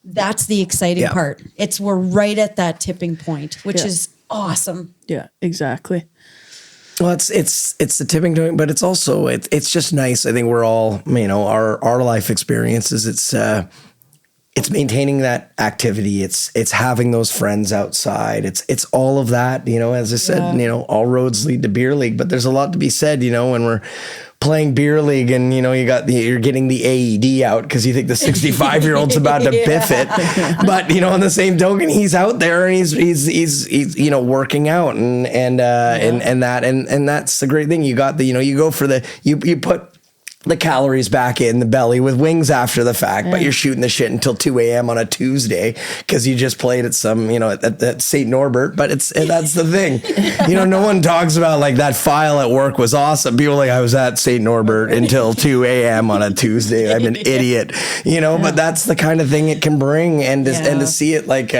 S4: the exciting part. We're right at that tipping point, which is awesome.
S1: Yeah, exactly.
S3: Well, it's the tipping point, but it's also, it's just nice. I think we're all, our life experiences, it's maintaining that activity. It's having those friends outside. It's all of that, as I said, all roads lead to beer league, but there's a lot to be said, when we're playing beer league and, you're getting the AED out because you think the 65-year-old's about to biff it. But, on the same token, he's out there and he's working out and that's the great thing. You got you go for you put the calories back in the belly with wings after the fact, but you're shooting the shit until 2 a.m. on a Tuesday because you just played at some, at St. Norbert. But that's the thing. No one talks about like that file at work was awesome. People are like, I was at St. Norbert until 2 a.m. on a Tuesday. I'm an idiot, but that's the kind of thing it can bring. And to see it like,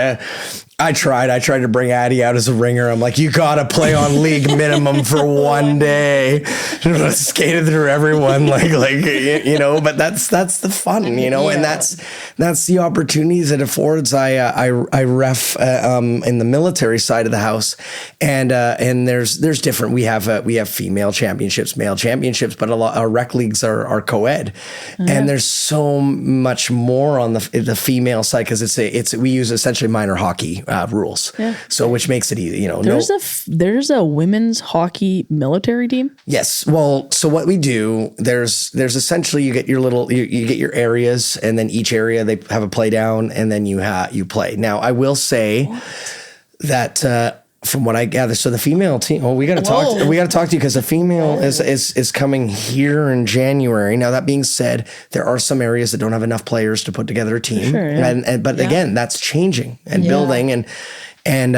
S3: I tried to bring Addie out as a ringer. I'm like, you got to play on league minimum for one day. Skated through everyone but that's the fun, and that's the opportunities it affords. I ref in the military side of the house, and there's different. We have female championships, male championships, but our rec leagues are co-ed, and there's so much more on the female side because we use essentially minor hockey rules. Yeah. So which makes it easy,
S1: There's a women's hockey military team?
S3: Yes. Well, so what we do, there's essentially you get your you get your areas, and then each area they have a play down, and then you play. Now, I will say that from what I gather, so the female team, we got to talk to you because the female is coming here in January. Now, that being said, there are some areas that don't have enough players to put together a team. Sure, yeah. But again, that's changing and building and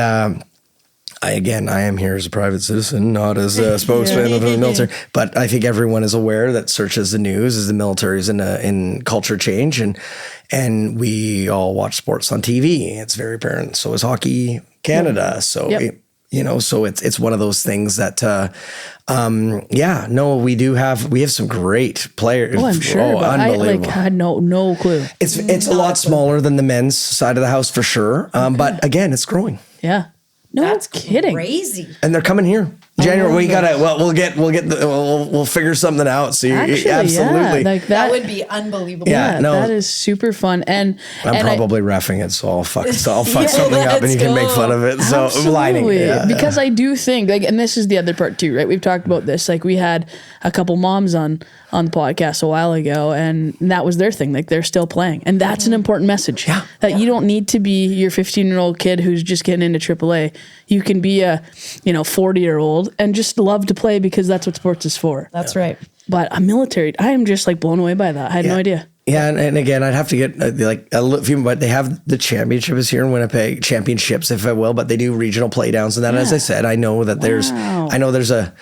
S3: I am here as a private citizen, not as a spokesman of the military. But I think everyone is aware that searches the news as the military is in culture change, and we all watch sports on TV. It's very apparent. So is Hockey Canada. So so it's one of those things that we have some great players.
S1: Oh, I'm sure. But
S3: unbelievable.
S1: I had no clue.
S3: It's a lot smaller than the men's side of the house for sure. But again, it's growing.
S1: Yeah. No, that's kidding.
S4: Crazy.
S3: And they're coming here. January, we'll figure something out. So
S1: actually,
S3: absolutely.
S1: Yeah,
S4: that would be unbelievable.
S1: Yeah, that is super fun. And
S3: I'm probably reffing it, so I'll fuck something up and you can make fun of it. So I'm lining it.
S1: Because I do think and this is the other part too, right? We've talked about this. Like we had a couple moms on the podcast a while ago, and that was their thing. Like they're still playing. And that's an important message. Yeah. That you don't need to be your 15-year-old kid who's just getting into AAA. You can be a 40-year-old and just love to play because that's what sports is for.
S4: That's right.
S1: But a military, I am just blown away by that. I had no idea.
S3: Yeah, and again, I'd have to get a few, but they have the championships here in Winnipeg, championships, if I will, but they do regional playdowns and that. Yeah. As I said, I know that there's a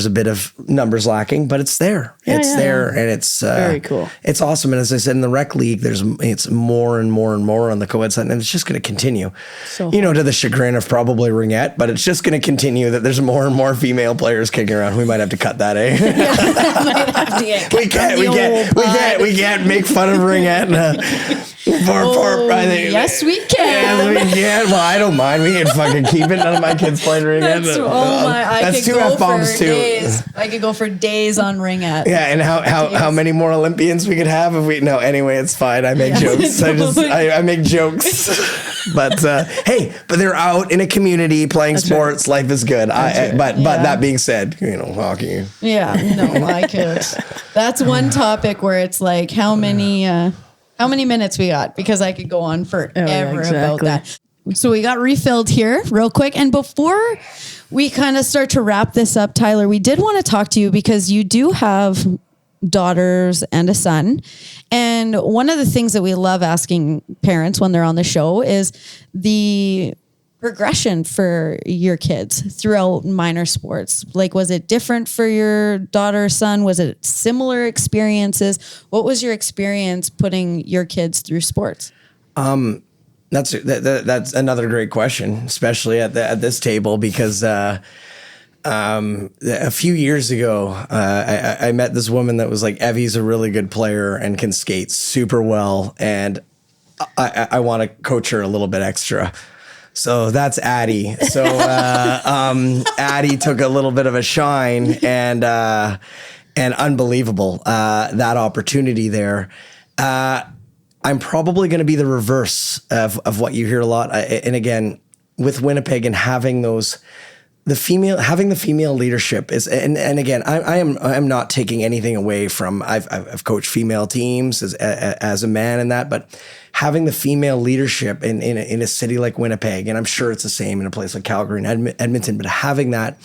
S3: bit of numbers lacking, but it's there. It's there, and it's
S1: very cool.
S3: It's awesome. And as I said, in the rec league, it's more and more and more on the co-ed side, and it's just going to continue. So to the chagrin of probably Ringette, but it's just going to continue that there's more and more female players kicking around. We might have to cut that, eh? We can't make fun of Ringette.
S4: Yes, we can.
S3: Yes, we can. Well, I don't mind. We can fucking keep it. None of my kids playing Ringette.
S4: I could go
S3: bombs too.
S4: I could go for days on ring at.
S3: Yeah, and how many more Olympians we could have if we? No, anyway, it's fine. I make jokes. I make jokes. But hey, but they're out in a community playing sports. Right. Life is good. But that being said, hockey.
S4: Yeah, no, I could. That's one topic where it's like how many minutes we got, because I could go on forever about that. So we got refilled here real quick. And before we kind of start to wrap this up, Tyler, we did want to talk to you because you do have daughters and a son. And one of the things that we love asking parents when they're on the show is the progression for your kids throughout minor sports. Like, was it different for your daughter or son? Was it similar experiences? What was your experience putting your kids through sports?
S3: That's another great question, especially at this table, because a few years ago, I met this woman that was like, Evie's a really good player and can skate super well, and I want to coach her a little bit extra. So that's Addie. So Addie took a little bit of a shine, and unbelievable that opportunity there. I'm probably going to be the reverse of what you hear a lot. And again, with Winnipeg and having the female leadership is, and again, I am not taking anything away from, I've coached female teams as a man in that, but having the female leadership in a city like Winnipeg, and I'm sure it's the same in a place like Calgary and Edmonton, but having that,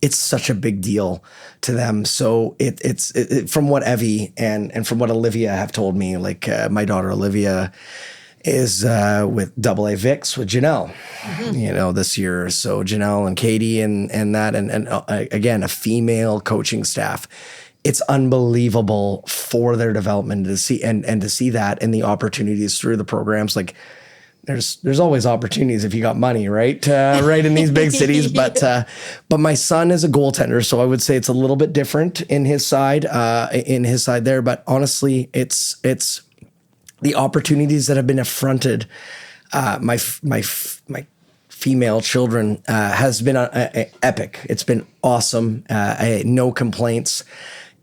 S3: it's such a big deal to them. So it's from what Evie and from what Olivia have told me, like my daughter Olivia is with AA Vix with Janelle, this year. So Janelle and Katie and that, and again, a female coaching staff. It's unbelievable for their development to see and to see that, and the opportunities through the programs. Like, there's always opportunities if you got money, right? Right in these big cities. But my son is a goaltender, so I would say it's a little bit different in his side there. But honestly, it's the opportunities that have been affronted. My female children has been epic. It's been awesome. No complaints.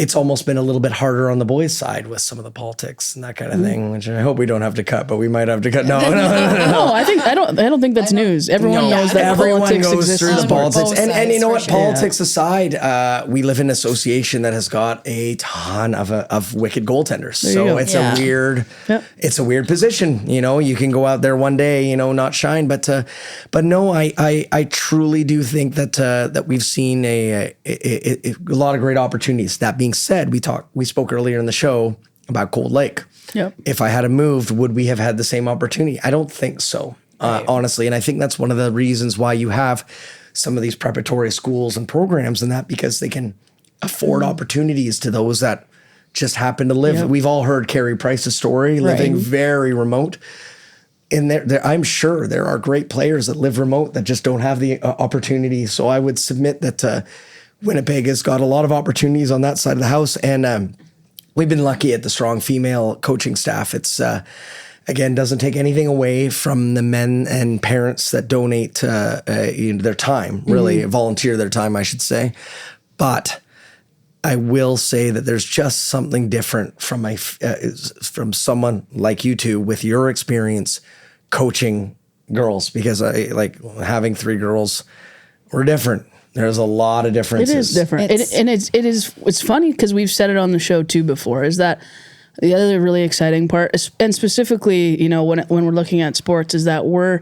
S3: It's almost been a little bit harder on the boys' side with some of the politics and that kind of thing, which I hope we don't have to cut, but we might have to cut. No.
S1: No, I don't think that's news. Everyone knows that
S3: everyone
S1: politics
S3: goes
S1: exists
S3: through the politics. And you know what?
S4: Sure.
S3: Politics aside, we live in an association that has got a ton of wicked goaltenders. So it's a weird position. You can go out there one day, not shine, but no, I truly do think that we've seen a lot of great opportunities. That being said, we spoke earlier in the show about Cold Lake.
S1: Yep.
S3: If I had moved, would we have had the same opportunity? I don't think so, honestly. And I think that's one of the reasons why you have some of these preparatory schools and programs and that, because they can afford opportunities to those that just happen to live. Yep. We've all heard Carey Price's story, living very remote. And I'm sure there are great players that live remote that just don't have the opportunity. So I would submit that Winnipeg has got a lot of opportunities on that side of the house. And we've been lucky at the strong female coaching staff. It's, again, doesn't take anything away from the men and parents that donate their time, really volunteer their time, I should say. But I will say that there's just something different from from someone like you two with your experience coaching girls, because having 3 girls, we're different. There's a lot of differences.
S1: It is different. It's funny because we've said it on the show too before, is that the other really exciting part, and specifically, when we're looking at sports, is that we're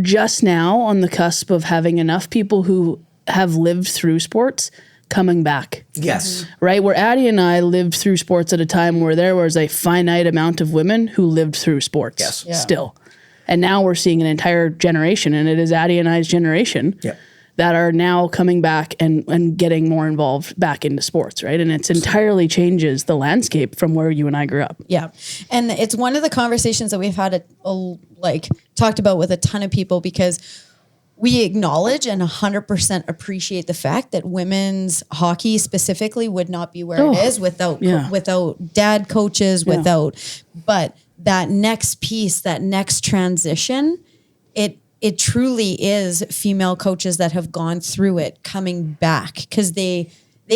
S1: just now on the cusp of having enough people who have lived through sports coming back.
S3: Yes.
S1: Right? Where Addie and I lived through sports at a time where there was a finite amount of women who lived through sports still. And now we're seeing an entire generation, and it is Addie and I's generation.
S3: Yeah.
S1: That are now coming back and getting more involved back into sports, right? And it's entirely changes the landscape from where you and I grew up.
S4: Yeah. And it's one of the conversations that we've had talked about with a ton of people, because we acknowledge and 100% appreciate the fact that women's hockey specifically would not be where it is without dad coaches, but that next piece, that next transition, it truly is female coaches that have gone through it coming back, because they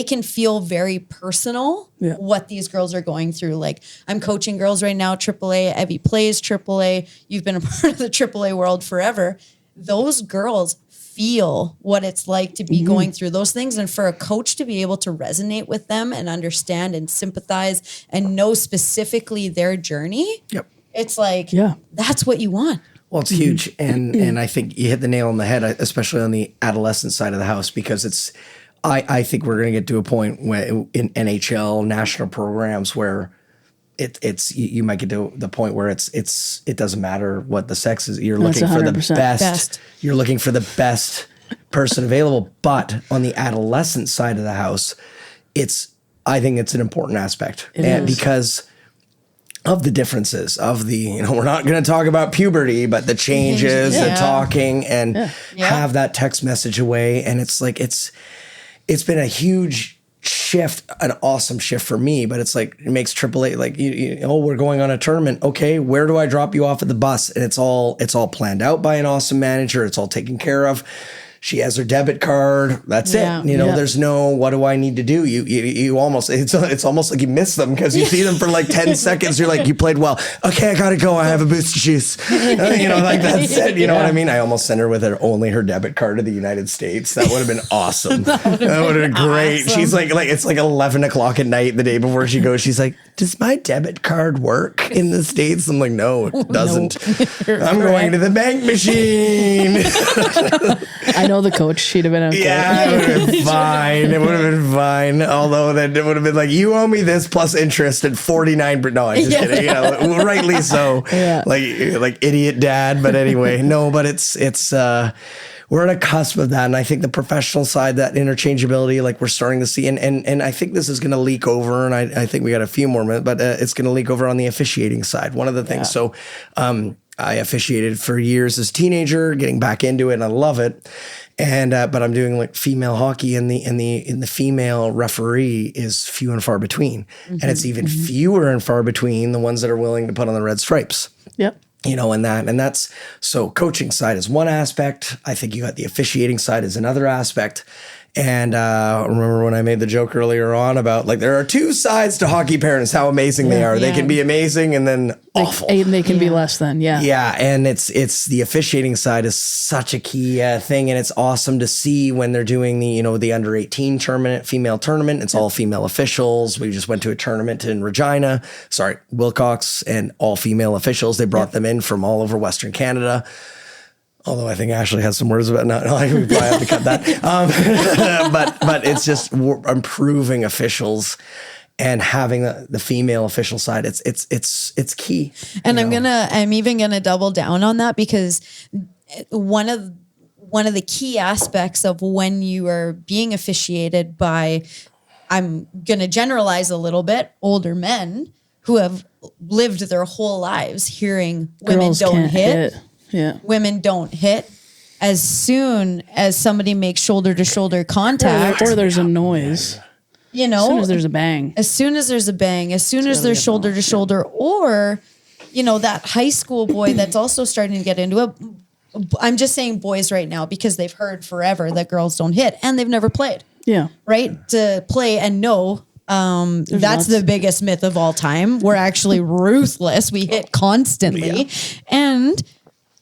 S4: can feel very personal what these girls are going through. Like, I'm coaching girls right now, AAA. Evie plays AAA. You've been a part of the AAA world forever. Those girls feel what it's like to be going through those things. And for a coach to be able to resonate with them and understand and sympathize and know specifically their journey, it's like, that's what you want.
S3: Well, it's huge. And I think you hit the nail on the head, especially on the adolescent side of the house, because it's, I think we're going to get to a point where in NHL national programs where it's you might get to the point where it doesn't matter what the sex is. You're looking for the best. You're looking for the best person available. But on the adolescent side of the house, I think it's an important aspect because of the differences of the, we're not going to talk about puberty, but the changes, the talking, and have that text message away. And it's like, it's been a huge shift, an awesome shift for me, but it's like, it makes AAA like, we're going on a tournament. Okay, where do I drop you off at the bus? And it's all planned out by an awesome manager. It's all taken care of. She has her debit card. That's it. There's no, what do I need to do? You almost, it's almost like you miss them because you see them for like 10 seconds. You're like, you played well. Okay, I got to go. I have a boost of juice. Like that's it. You know what I mean? I almost sent her with only her debit card to the United States. That would have been awesome. that would have been great. Awesome. She's like, it's like 11 o'clock at night the day before she goes. She's like, does my debit card work in the States? I'm like, no, it doesn't. I'm going to the bank machine.
S1: I know the coach. She'd have been okay.
S3: Yeah, it would have been fine. It would have been fine. Although then it would have been like, you owe me this plus interest at 49. No, I'm just kidding. Rightly so. Yeah. Like idiot dad. But anyway, no. But it's we're at a cusp of that, and I think the professional side, that interchangeability, like we're starting to see, and I think this is going to leak over, and I think we got a few more minutes, but it's going to leak over on the officiating side. One of the things. So. I officiated for years as a teenager, getting back into it, and I love it. And but I'm doing like female hockey, and the female referee is few and far between, and it's even fewer and far between the ones that are willing to put on the red stripes.
S1: Yep.
S3: And that's so coaching side is one aspect. I think you got the officiating side is another aspect. And remember when I made the joke earlier on about like there are two sides to hockey parents, how amazing they are. They can be amazing and then awful.
S1: And they can be less than,
S3: Yeah, and it's the officiating side is such a key thing, and it's awesome to see when they're doing the under 18 tournament, female tournament. It's all female officials. We just went to a tournament in Wilcox, and all female officials. They brought them in from all over Western Canada. Although I think Ashley has some words about we probably have to cut that. But it's just improving officials and having the female official side. It's key.
S4: And I'm even gonna double down on that, because one of the key aspects of when you are being officiated by, I'm gonna generalize a little bit, older men who have lived their whole lives hearing women don't hit.
S1: Yeah.
S4: Women don't hit. As soon as somebody makes shoulder to shoulder contact,
S1: or there's a noise, as soon as there's a bang,
S4: as soon as there's there's shoulder to shoulder, or that high school boy that's also starting to get into it. I'm just saying boys right now because they've heard forever that girls don't hit and they've never played.
S1: Yeah.
S4: Right? To play and know. That's the biggest myth of all time. We're actually ruthless. We hit constantly. And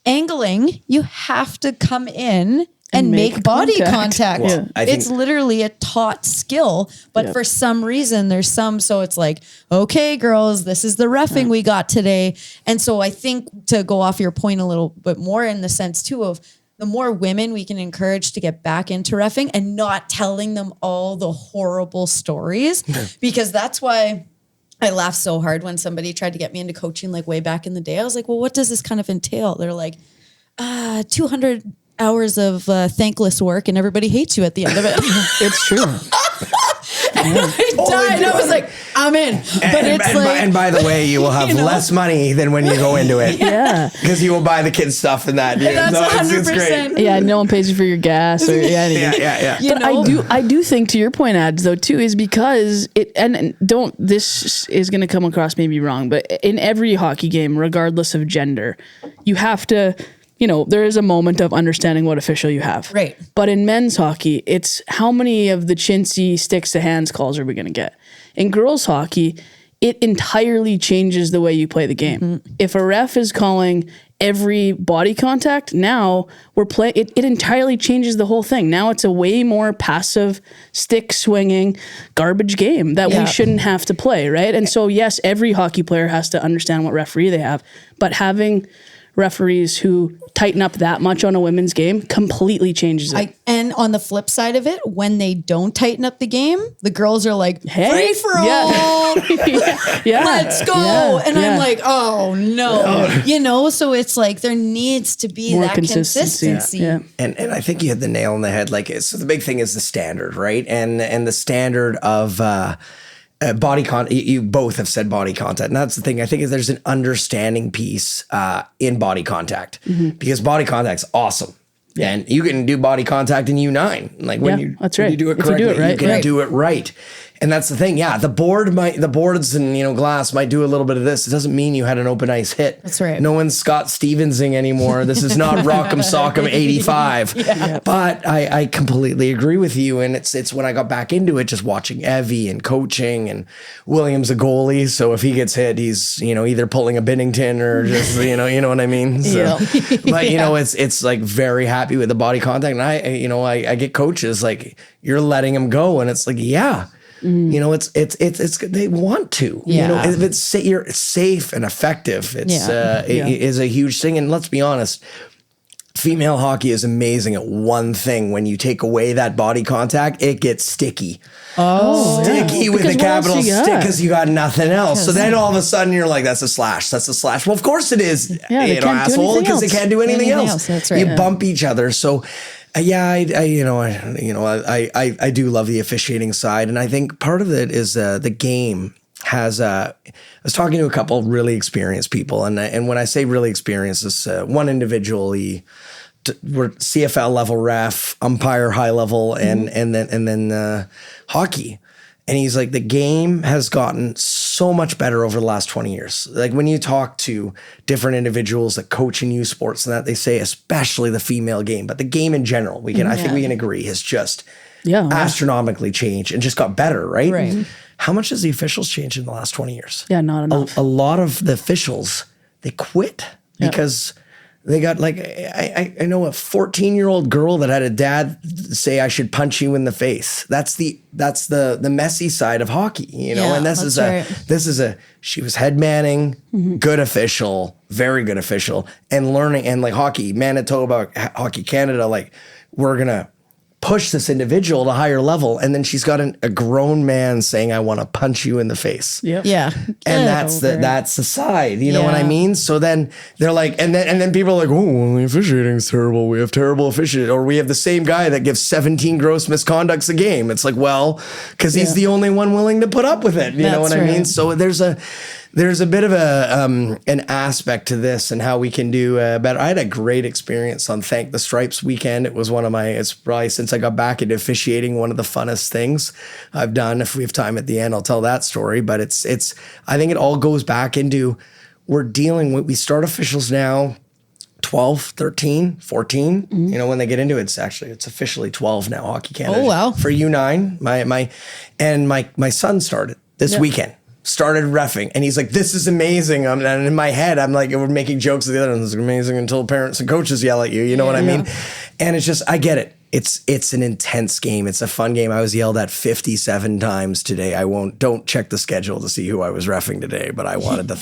S4: angling, you have to come in and make body contact. Well, it's literally a taught skill, but for some reason there's so it's like, okay, girls, this is the reffing we got today. And so I think, to go off your point a little bit more, in the sense too of the more women we can encourage to get back into reffing and not telling them all the horrible stories, because that's why I laughed so hard when somebody tried to get me into coaching like way back in the day. I was like, well, what does this kind of entail? They're like, 200 hours of thankless work and everybody hates you at the end of it.
S1: It's true.
S4: And I died. I was like, I'm in.
S3: And by the way, you will have less money than when you go into it.
S1: Yeah.
S3: Because you will buy the kids stuff and that.
S4: That's 100%.
S3: It's great.
S1: Yeah, no one pays you for your gas or anything.
S3: Yeah.
S1: But I do think, to your point, Ads, though, too, is because this is going to come across maybe wrong, but in every hockey game, regardless of gender, you have to there is a moment of understanding what official you have.
S4: Right.
S1: But in men's hockey, it's how many of the chintzy sticks to hands calls are we going to get? In girls hockey, it entirely changes the way you play the game. Mm-hmm. If a ref is calling every body contact, now it entirely changes the whole thing. Now it's a way more passive, stick swinging, garbage game that we shouldn't have to play, right? And so yes, every hockey player has to understand what referee they have, but having referees who tighten up that much on a women's game completely changes it.
S4: And on the flip side of it, when they don't tighten up the game, the girls are like, free for all. Let's go. Yeah. And I'm like, oh no. So it's like there needs to be more that consistency.
S3: Yeah. And I think you hit the nail on the head. Like, so the big thing is the standard, right? And the standard of body contact. You both have said body contact, and that's the thing. I think there's an understanding piece in body contact, because body contact's awesome. Yeah. And you can do body contact in U9. Like when you do it correctly, you can do it right. And that's the thing. Yeah, the boards and glass might do a little bit of this. It doesn't mean you had an open ice hit.
S4: That's right.
S3: No one's Scott Stevensing anymore. This is not Rock'em Sock'em 85. But I completely agree with you. And it's when I got back into it, just watching Evie and coaching, and William's a goalie. So if he gets hit, he's either pulling a Bennington or just you know what I mean. So, but it's like very happy with the body contact. And I get coaches like, you're letting him go, and it's like it's they want to. If it's you're safe and effective, it is a huge thing. And let's be honest, female hockey is amazing at one thing. When you take away that body contact, it gets sticky. Sticky with a capital stick, because you got nothing else. So then all of a sudden you're like, that's a slash. That's a slash. Well, of course it is, asshole, because they can't do anything else.
S4: That's right.
S3: You bump each other. So I do love the officiating side, and I think part of it is the game has. I was talking to a couple of really experienced people, and when I say really experienced, this one individual, we're CFL level ref, umpire high level, and then hockey. And he's like, the game has gotten so much better over the last 20 years. Like when you talk to different individuals that coach in youth sports and that, they say, especially the female game, but the game in general, I think we can agree, has just astronomically changed and just got better, right?
S4: Right.
S3: How much has the officials changed in the last 20 years?
S1: Yeah, not enough.
S3: A lot of the officials, they quit because they got like, I know a 14-year-old girl that had a dad say, I should punch you in the face. That's the messy side of hockey, and she was head manning, good official, very good official, and learning, and like hockey, Manitoba, Hockey Canada, like, we're going to push this individual to a higher level. And then she's got a grown man saying, I want to punch you in the face.
S1: Yep.
S4: Yeah.
S3: And that's the side, you know what I mean? So then they're like, and then people are like, oh, well, the officiating's terrible. We have terrible officiating. Or we have the same guy that gives 17 gross misconducts a game. It's like, well, because he's the only one willing to put up with it. You know what I mean? So there's a bit of an aspect to this and how we can do better. I had a great experience on Thank the Stripes weekend. It was it's probably, since I got back into officiating, one of the funnest things I've done. If we have time at the end, I'll tell that story. But I think it all goes back into, we start officials now 12, 13, 14. When they get into it, it's officially 12 now, Hockey Canada.
S4: Oh, wow.
S3: For U9, my son started this weekend. Started reffing, and he's like, this is amazing. And in my head, I'm like, we're making jokes with the other one. This is amazing until parents and coaches yell at you. You know what I mean? And it's just, I get it. It's an intense game. It's a fun game. I was yelled at 57 times today. Don't check the schedule to see who I was reffing today, but I wanted to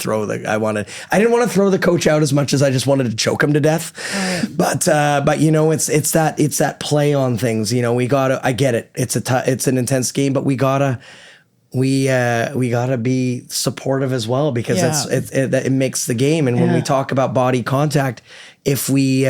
S3: I didn't want to throw the coach out as much as I just wanted to choke him to death. But it's that play on things. I get it. It's an intense game, but we gotta be supportive as well, because it makes the game. And when we talk about body contact, if we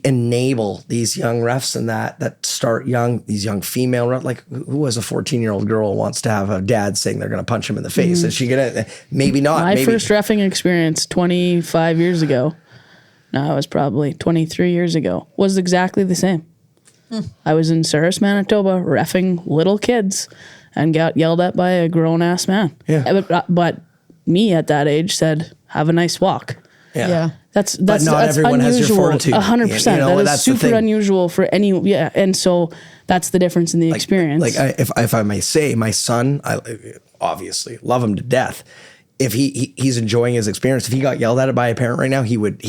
S3: enable these young refs and that start young, these young female refs, like who as a 14-year-old girl wants to have a dad saying they're going to punch him in the face? Is she gonna? Maybe not.
S1: My first reffing experience 25 years ago, no, it was probably 23 years ago, was exactly the same. I was in Souris, Manitoba, reffing little kids, and got yelled at by a grown-ass man. Yeah. But me at that age said, have a nice walk.
S4: Yeah.
S1: That's
S3: not
S1: that's
S3: everyone has your
S1: unusual.
S3: fortitude.
S1: 100%.
S3: You know,
S1: That
S3: that's
S1: is
S3: the
S1: super
S3: thing.
S1: unusual for any. Yeah, and so that's the difference in the experience.
S3: If I may say, my son, I obviously love him to death. If he's enjoying his experience, if he got yelled at by a parent right now, he would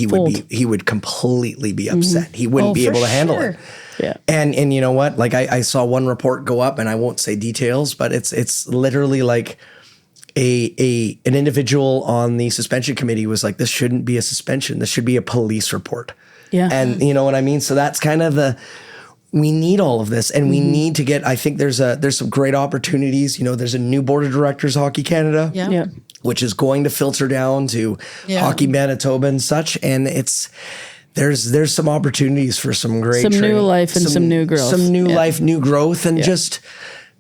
S3: completely be upset. He wouldn't be able to handle it.
S1: Yeah.
S3: And you know what? Like I saw one report go up, and I won't say details, but it's literally like an individual on the suspension committee was like, this shouldn't be a suspension. This should be a police report.
S1: Yeah.
S3: And you know what I mean? So that's kind of we need all of this, and we need to get, I think there's some great opportunities. You know, there's a new board of directors, Hockey Canada.
S1: Yeah.
S3: Which is going to filter down to Hockey Manitoba and such. And there's some opportunities for some great
S1: Some new
S3: training.
S1: life and some new growth.
S3: Some new life, new growth, and just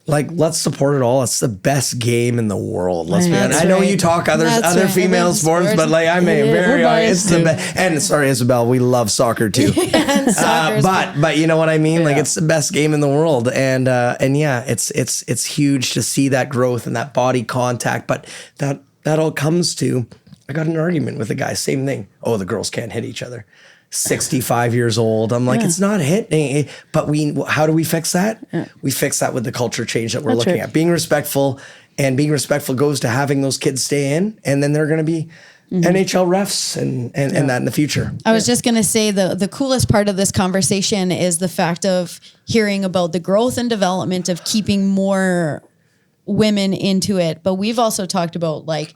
S3: like, let's support it all. It's the best game in the world. Let's be honest. I know you talk other female sports, but like I'm very it's the best. And sorry, Isabel, we love soccer too. But you know what I mean? Like it's the best game in the world, and yeah, it's huge to see that growth and that body contact. But that all comes to, I got in an argument with a guy, same thing. Oh, the girls can't hit each other. 65 years old. I'm like, it's not hitting, but how do we fix that? Yeah. We fix that with the culture change that we're looking at. Being respectful, and being respectful goes to having those kids stay in, and then they're going to be NHL refs and that in the future.
S4: I was just going to say the coolest part of this conversation is the fact of hearing about the growth and development of keeping more women into it. But we've also talked about like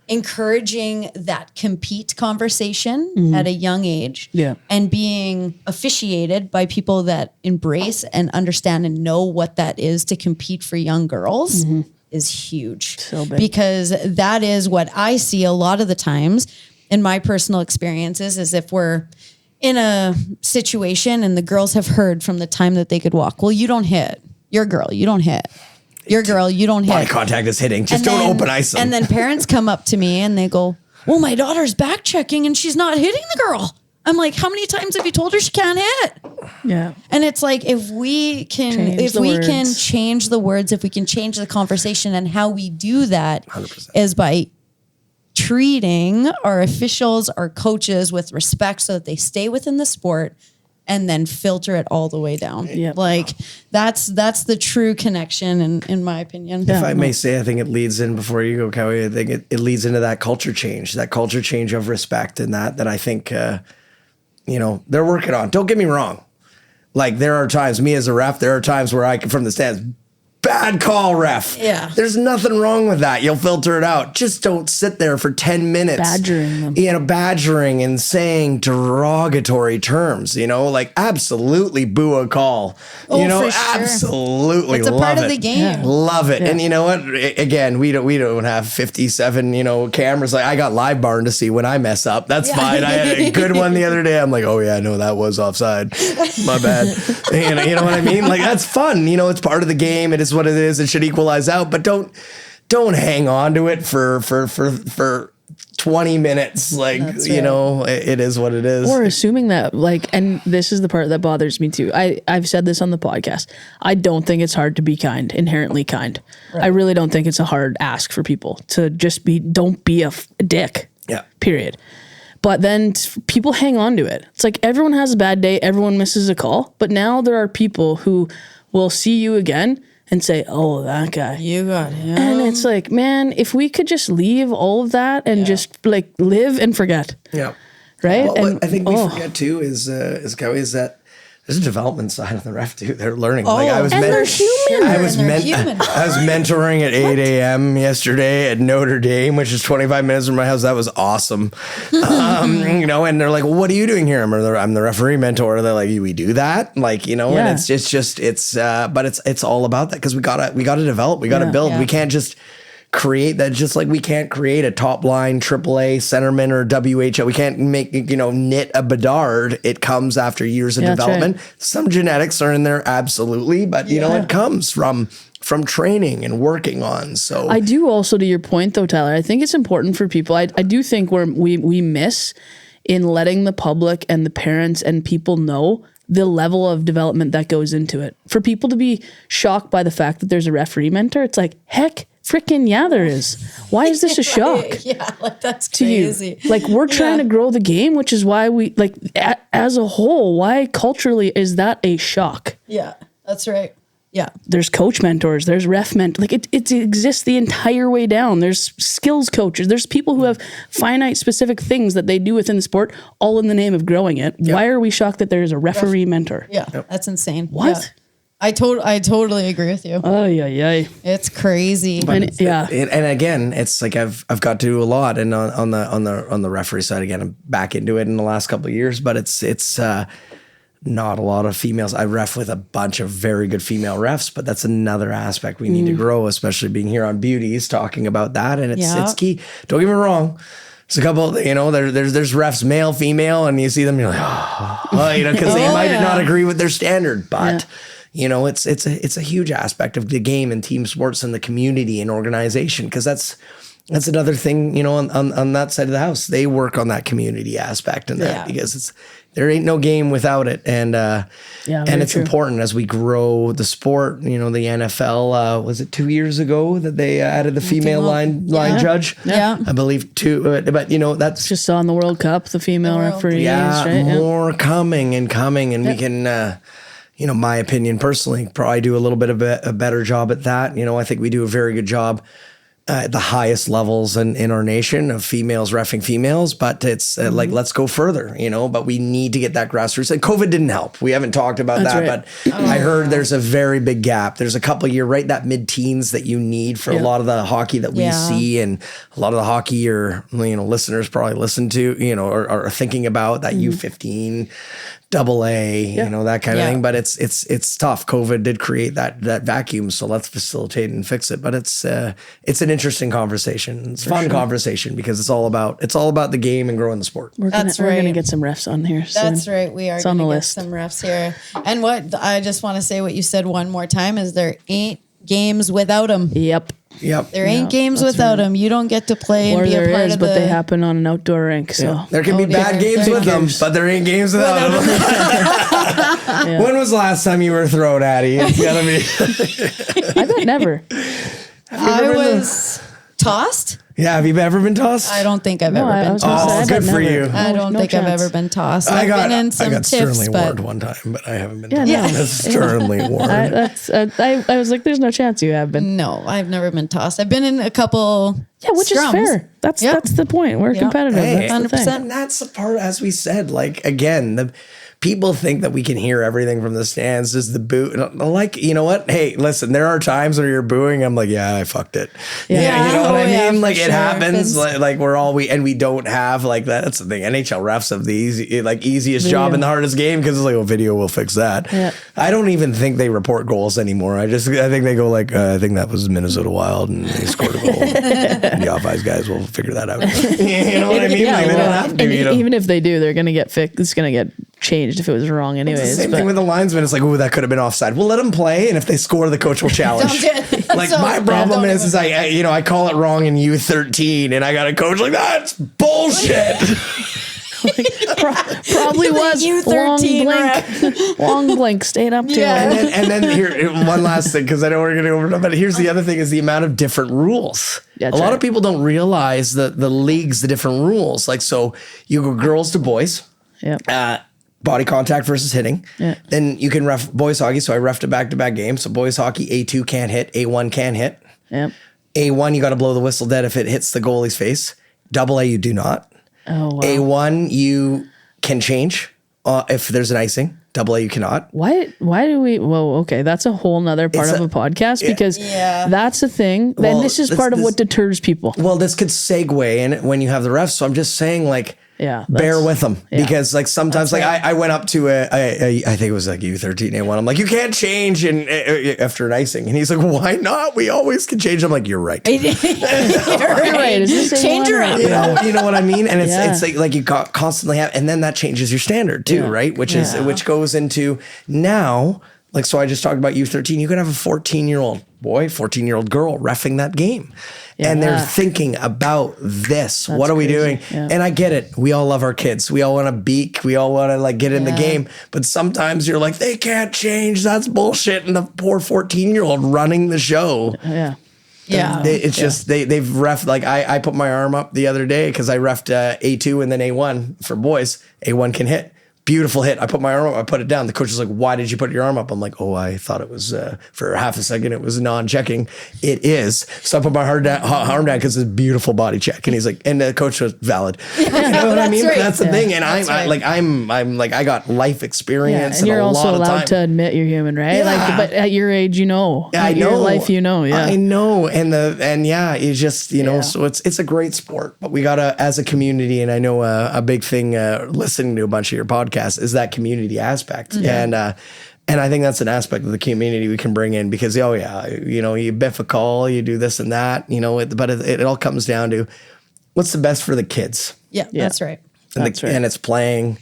S4: encouraging that compete conversation at a young age, and being officiated by people that embrace and understand and know what that is to compete for young girls is huge.
S1: So big.
S4: Because that is what I see a lot of the times in my personal experiences, is if we're in a situation and the girls have heard from the time that they could walk, well, you don't hit. You're a girl, you don't hit. Your girl, you don't hit.
S3: Body contact is hitting. Just don't open ice them.
S4: And then parents come up to me and they go, well, my daughter's back checking and she's not hitting the girl. I'm like, how many times have you told her she can't hit?
S1: Yeah.
S4: And it's like, if we can change the words, if we can change the conversation, and how we do that
S3: 100%.
S4: is by treating our officials, our coaches with respect so that they stay within the sport, and then filter it all the way down.
S1: Yep.
S4: Like that's the true connection in my opinion.
S3: If I may say, I think it leads in, before you go, Cowie, I think it leads into that culture change of respect, and that I think, they're working on. Don't get me wrong. Like there are times, me as a ref, there are times where I can, from the stands, bad call, ref.
S4: Yeah.
S3: There's nothing wrong with that. You'll filter it out. Just don't sit there for 10 minutes.
S1: Badgering them.
S3: Badgering and saying derogatory terms, like absolutely boo a call.
S4: For sure.
S3: Absolutely
S4: it's a
S3: love
S4: part
S3: it.
S4: of the game.
S1: Yeah.
S3: Love it.
S1: Yeah.
S3: And you know what? Again, we don't have 57, cameras. Like I got live barn to see when I mess up. That's fine. I had a good one the other day. I'm like, oh yeah, no, that was offside. My bad. You know what I mean? Like that's fun. It's part of the game. It is what it is. It should equalize out, but don't hang on to it for 20 minutes. Like, it is what it is.
S1: Or assuming that, and this is the part that bothers me too. I've said this on the podcast. I don't think it's hard to be kind, inherently kind. Right. I really don't think it's a hard ask for people to just don't be a dick.
S3: Yeah.
S1: Period. But then people hang on to it. It's like everyone has a bad day. Everyone misses a call. But now there are people who will see you again and say, oh, that guy.
S4: You got him.
S1: And it's like, man, if we could just leave all of that and just live and forget.
S3: Yeah.
S1: Right?
S3: Well,
S1: and
S3: I think we forget too is that there's a development side of the ref too. They're learning.
S1: They're human.
S3: I was mentoring at 8 a.m. yesterday at Notre Dame, which is 25 minutes from my house. That was awesome. And they're like, well, what are you doing here? I'm the referee mentor. They're like, we do that? And it's all about that, because we gotta develop, we gotta build. We can't just create that, just like we can't create a top line AAA centerman or WHL. We can't make, knit a Bedard. It comes after years of development. Right. Some genetics are in there, absolutely, but it comes from training and working on. So
S1: I do also, to your point though, Tyler, I think it's important for people. I do think we miss in letting the public and the parents and people know the level of development that goes into it. For people to be shocked by the fact that there's a referee mentor, it's like, heck, Freaking yeah, there is. Why is this a shock?
S4: Yeah, like that's
S1: to
S4: crazy.
S1: you? Like we're trying to grow the game, which is why we like as a whole. Why culturally is that a shock?
S4: Yeah, that's right. Yeah,
S1: there's coach mentors, there's ref like it exists the entire way down. There's skills coaches, there's people who have finite specific things that they do within the sport, all in the name of growing it. Yep. Why are we shocked that there's a referee mentor?
S4: Yeah, that's insane.
S1: What?
S4: Yeah. I totally agree with you.
S1: Oh yeah.
S4: It's crazy.
S3: And again, it's like I've got to do a lot, and on the referee side, again, I'm back into it in the last couple of years, but it's not a lot of females. I ref with a bunch of very good female refs, but that's another aspect we need to grow, especially being here on Beauties, talking about that. And it's key. Don't get me wrong. There's a couple, there's refs, male, female, and you see them, you're like, because they might not agree with their standard, but it's a huge aspect of the game and team sports and the community and organization. Cause that's another thing, on that side of the house, they work on that community aspect and that because there ain't no game without it. And it's important as we grow the sport. The NFL, was it 2 years ago that they added the female line judge?
S4: Yeah.
S3: I believe 2, but that's
S1: just saw in the World Cup, the female referees. Right?
S3: More coming and we can, my opinion personally, probably do a little bit of a better job at that. I think we do a very good job at the highest levels in our nation of females reffing females, but it's like, let's go further, but we need to get that grassroots. And COVID didn't help. We haven't talked about that, but I heard there's a very big gap. There's a couple of years, right? That mid-teens that you need for a lot of the hockey that we see, and a lot of the hockey your listeners probably listen to, or are thinking about that U15, AA, that kind of thing. But it's tough. COVID did create that vacuum. So let's facilitate and fix it. But it's an interesting conversation. It's a fun conversation because it's all about the game and growing the sport.
S1: We're gonna get some refs on here soon.
S4: That's right. We are going to get some refs here. And what I just want to say, what you said one more time, is there ain't games without them.
S1: Yep.
S4: There ain't games without them. You don't get to play and be a part of
S1: but they happen on an outdoor rink. So
S3: there can be bad games with them, but there ain't games without them. When was the last time you were thrown, Addie? It's gotta be.
S1: I bet never.
S4: I was tossed.
S3: Yeah, have you ever been tossed?
S4: I don't think I've ever been tossed.
S3: Oh, good for you.
S4: I don't think I've ever been tossed. I've been in some tips,
S3: sternly
S4: but
S3: warned one time, but I haven't been tossed. Sternly warned.
S1: I was like, there's no chance you have been.
S4: No, I've never been tossed. I've been in a couple
S1: which
S4: scrums.
S1: is fair. That's the point. We're competitive.
S3: Hey,
S1: that's 100%.
S3: And that's the part, as we said, like, again, the people think that we can hear everything from the stands. Is the boo? Like, you know what? Hey, listen, there are times where you're booing. I'm like, yeah, I fucked it. Yeah, you know what I mean? Like, it happens. Like we don't have like that. That's the thing. NHL refs have the easiest job and the hardest game because it's like, well, video will fix that. Yeah. I don't even think they report goals anymore. I think they go like, I think that was Minnesota Wild and they scored a goal. The off ice guys will figure that out. You know what I mean?
S1: Yeah,
S3: like, they don't have to.
S1: Even if they do, they're gonna get fixed. It's gonna get changed if it was wrong anyways.
S3: It's the same thing with the linesman. It's like, oh, that could have been offside. We'll let them play, and if they score, the coach will challenge. Like, my problem is I call it wrong in U13, and I got a coach like, that's bullshit.
S1: Probably was long blink stayed up to it.
S3: And then here, one last thing, because I know we're going to go over, but here's the other thing is the amount of different rules.
S1: That's
S3: a lot of people don't realize the leagues, the different rules. Like, so you go girls to boys.
S1: Yeah.
S3: Body contact versus hitting. Yeah. Then you can ref boys hockey. So I refed a back-to-back game. So boys hockey, A2 can't hit, A1 can hit.
S1: Yep.
S3: A1, you got to blow the whistle dead if it hits the goalie's face. AA, you do not.
S1: Oh, wow.
S3: A1, you can change if there's an icing. AA, you cannot.
S1: Why do we? Whoa, okay, that's a whole nother part of a podcast because that's a thing. Then this is part of what deters people.
S3: Well, this could segue in when you have the refs. So I'm just saying, like, bear with them because, like, sometimes, like, I went up to I think it was like U13 A1. I'm like, you can't change after an icing, and he's like, why not? We always can change. I'm like, you're right.
S4: You're right.
S1: Is this
S4: change around.
S3: You know what I mean? And it's like you constantly have, and then that changes your standard too, right? Which goes into now. Like, so I just talked about U13. You could have a 14-year-old boy, 14-year-old girl reffing that game. And they're thinking about this. That's what are we doing? Yeah. And I get it. We all love our kids. We all want to beak. We all want to, like, get in the game. But sometimes you're like, they can't change. That's bullshit. And the poor 14-year-old running the show.
S1: Yeah.
S4: Yeah.
S3: It's just they've ref like I put my arm up the other day because I refed A2 and then A1 for boys. A1 can hit. Beautiful hit. I put my arm up. I put it down. The coach was like, "Why did you put your arm up?" I'm like, "Oh, I thought it was for half a second. It was non-checking. It is." So I put my arm down because it's a beautiful body check. And he's like, and the coach was valid. You know what I mean?
S4: right.
S3: That's the thing. And
S4: That's right.
S3: I'm like I got life experience.
S1: and you're
S3: a
S1: also
S3: lot of
S1: allowed
S3: time.
S1: to admit you're human, right?
S3: Yeah.
S1: Like, but at your age, you know.
S3: Yeah, I
S1: At
S3: know.
S1: your life, you know. Yeah,
S3: I know. And yeah, it's just, you know, so it's a great sport, but we gotta, as a community, and I know a big thing listening to a bunch of your podcasts is that community aspect. And I think that's an aspect of the community we can bring in because, you know, you biff a call, you do this and that, you know, but it all comes down to what's the best for the kids.
S4: Yeah, that's right.
S3: And,
S1: That's right.
S3: and it's playing.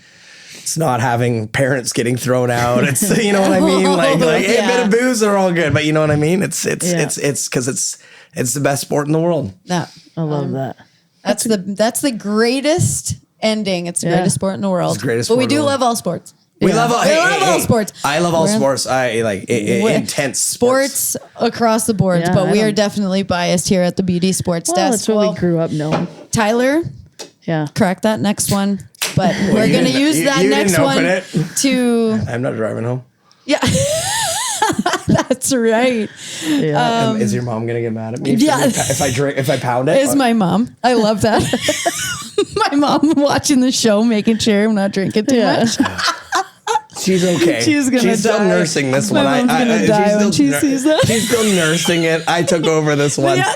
S3: It's not having parents getting thrown out. It's, you know what I mean? Like hey, a bit of booze are all good, but you know what I mean? It's because it's the best sport in the world.
S4: Yeah.
S1: I love that.
S4: That's the greatest ending. It's the greatest sport in the world.
S3: It's the greatest
S4: but we
S3: sport in
S4: do
S3: the world.
S4: love all sports.
S3: We love all
S4: sports.
S3: I love all
S4: We're-
S3: sports. I like intense
S4: Sports across the board,
S1: Yeah,
S4: but
S1: I
S4: we are
S1: don't-
S4: definitely biased here at the Beauty Sports
S1: Well,
S4: Desk.
S1: that's what we grew up knowing.
S4: Tyler,
S1: Yeah.
S4: correct that next one. But we're
S3: you
S4: going to
S3: didn't-
S4: use
S3: you
S4: that
S3: didn't
S4: next
S3: open
S4: one
S3: it.
S4: to,
S3: I'm not driving home.
S4: yeah, that's right.
S1: Yeah.
S3: Is your mom gonna get mad at me?
S4: Yeah.
S3: If I pound it?
S4: Is my mom. I love that. My mom watching the show, making sure I'm not drinking too
S1: Yeah.
S4: much.
S3: She's okay.
S4: She's gonna
S3: still
S4: die.
S3: nursing this
S4: My
S3: one.
S4: mom's gonna die when she sees that.
S3: She's still nursing it. I took over this one.
S4: Yeah.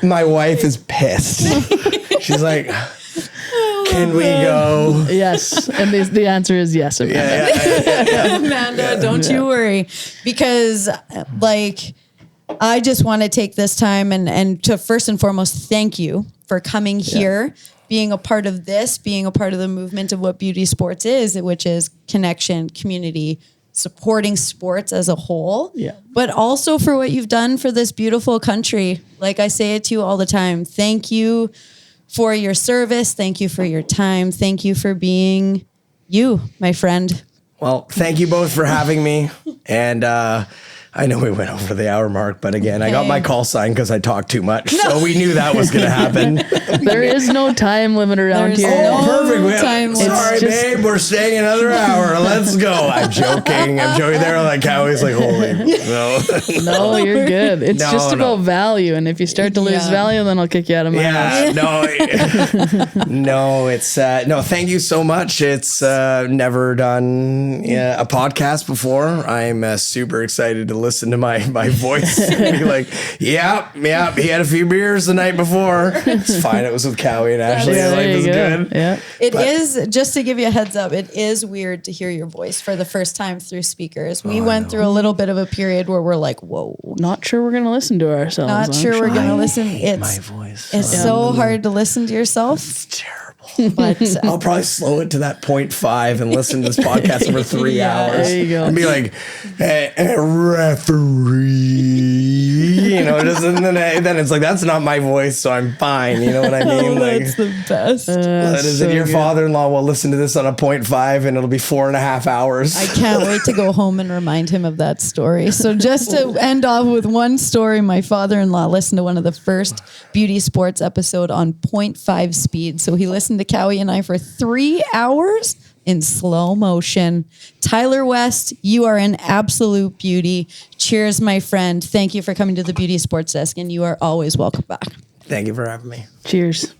S3: My wife is pissed. She's like, "Can we go?"
S1: Yes. And the answer is yes, Amanda.
S4: Amanda, don't you worry. Because like I just want to take this time and to first and foremost thank you for coming here, being a part of this, being a part of the movement of what beauty sports is, which is connection, community, supporting sports as a whole.
S1: Yeah.
S4: But also for what you've done for this beautiful country. Like I say it to you all the time. Thank you for your service. Thank you for your time. Thank you for being you, my friend.
S3: Well, thank you both for having me. And I know we went over the hour mark, but again, I got my call sign because I talked too much. So we knew that was going to happen.
S1: There is no time limit around
S4: There's
S1: here.
S4: no
S3: Perfect.
S4: time limit.
S3: Sorry,
S1: It's just-
S3: babe. We're staying another hour. Let's go. I'm joking. There. Like Cowie's like, holy no.
S1: No, you're good. It's
S3: No,
S1: just
S3: no.
S1: about value. And if you start to lose
S4: Yeah.
S1: value, then I'll kick you out of my house.
S3: Yeah, no, it's no. Thank you so much. It's never done a podcast before. I'm super excited to listen to my voice and be like, yep. He had a few beers the night before. It's fine. It was with Cowie and Ashley.
S1: Yeah,
S3: Life
S1: there
S3: is
S1: you go.
S3: good.
S1: Yeah.
S4: It is, just to give you a heads up, it is weird to hear your voice for the first time through speakers. We went through a little bit of a period where we're like, whoa,
S1: Not sure we're going to listen to ourselves.
S4: not
S1: I'm
S4: sure we're going to listen.
S3: My voice.
S4: It's so hard to listen to yourself,
S3: It's terrible.
S4: but
S3: I'll probably slow it to that 0.5 and listen to this podcast over 3
S4: Yeah.
S3: hours.
S1: There you go.
S3: And be like, referee. And then it's like, that's not my voice, so I'm fine. You know what I mean? Like,
S4: that's the best.
S3: but is it
S1: so
S3: your
S1: good.
S3: father-in-law will listen to this on a 0.5 and it'll be 4.5 hours.
S4: I can't wait to go home and remind him of that story. So just to end off with one story, my father-in-law listened to one of the first Beauty Sports episode on 0.5 speed. So he listened to Cowie and I for 3 hours in slow motion. Tyler West, you are an absolute beauty. Cheers, my friend. Thank you for coming to the Beauty Sports Desk, and you are always welcome back.
S3: Thank you for having me.
S1: Cheers.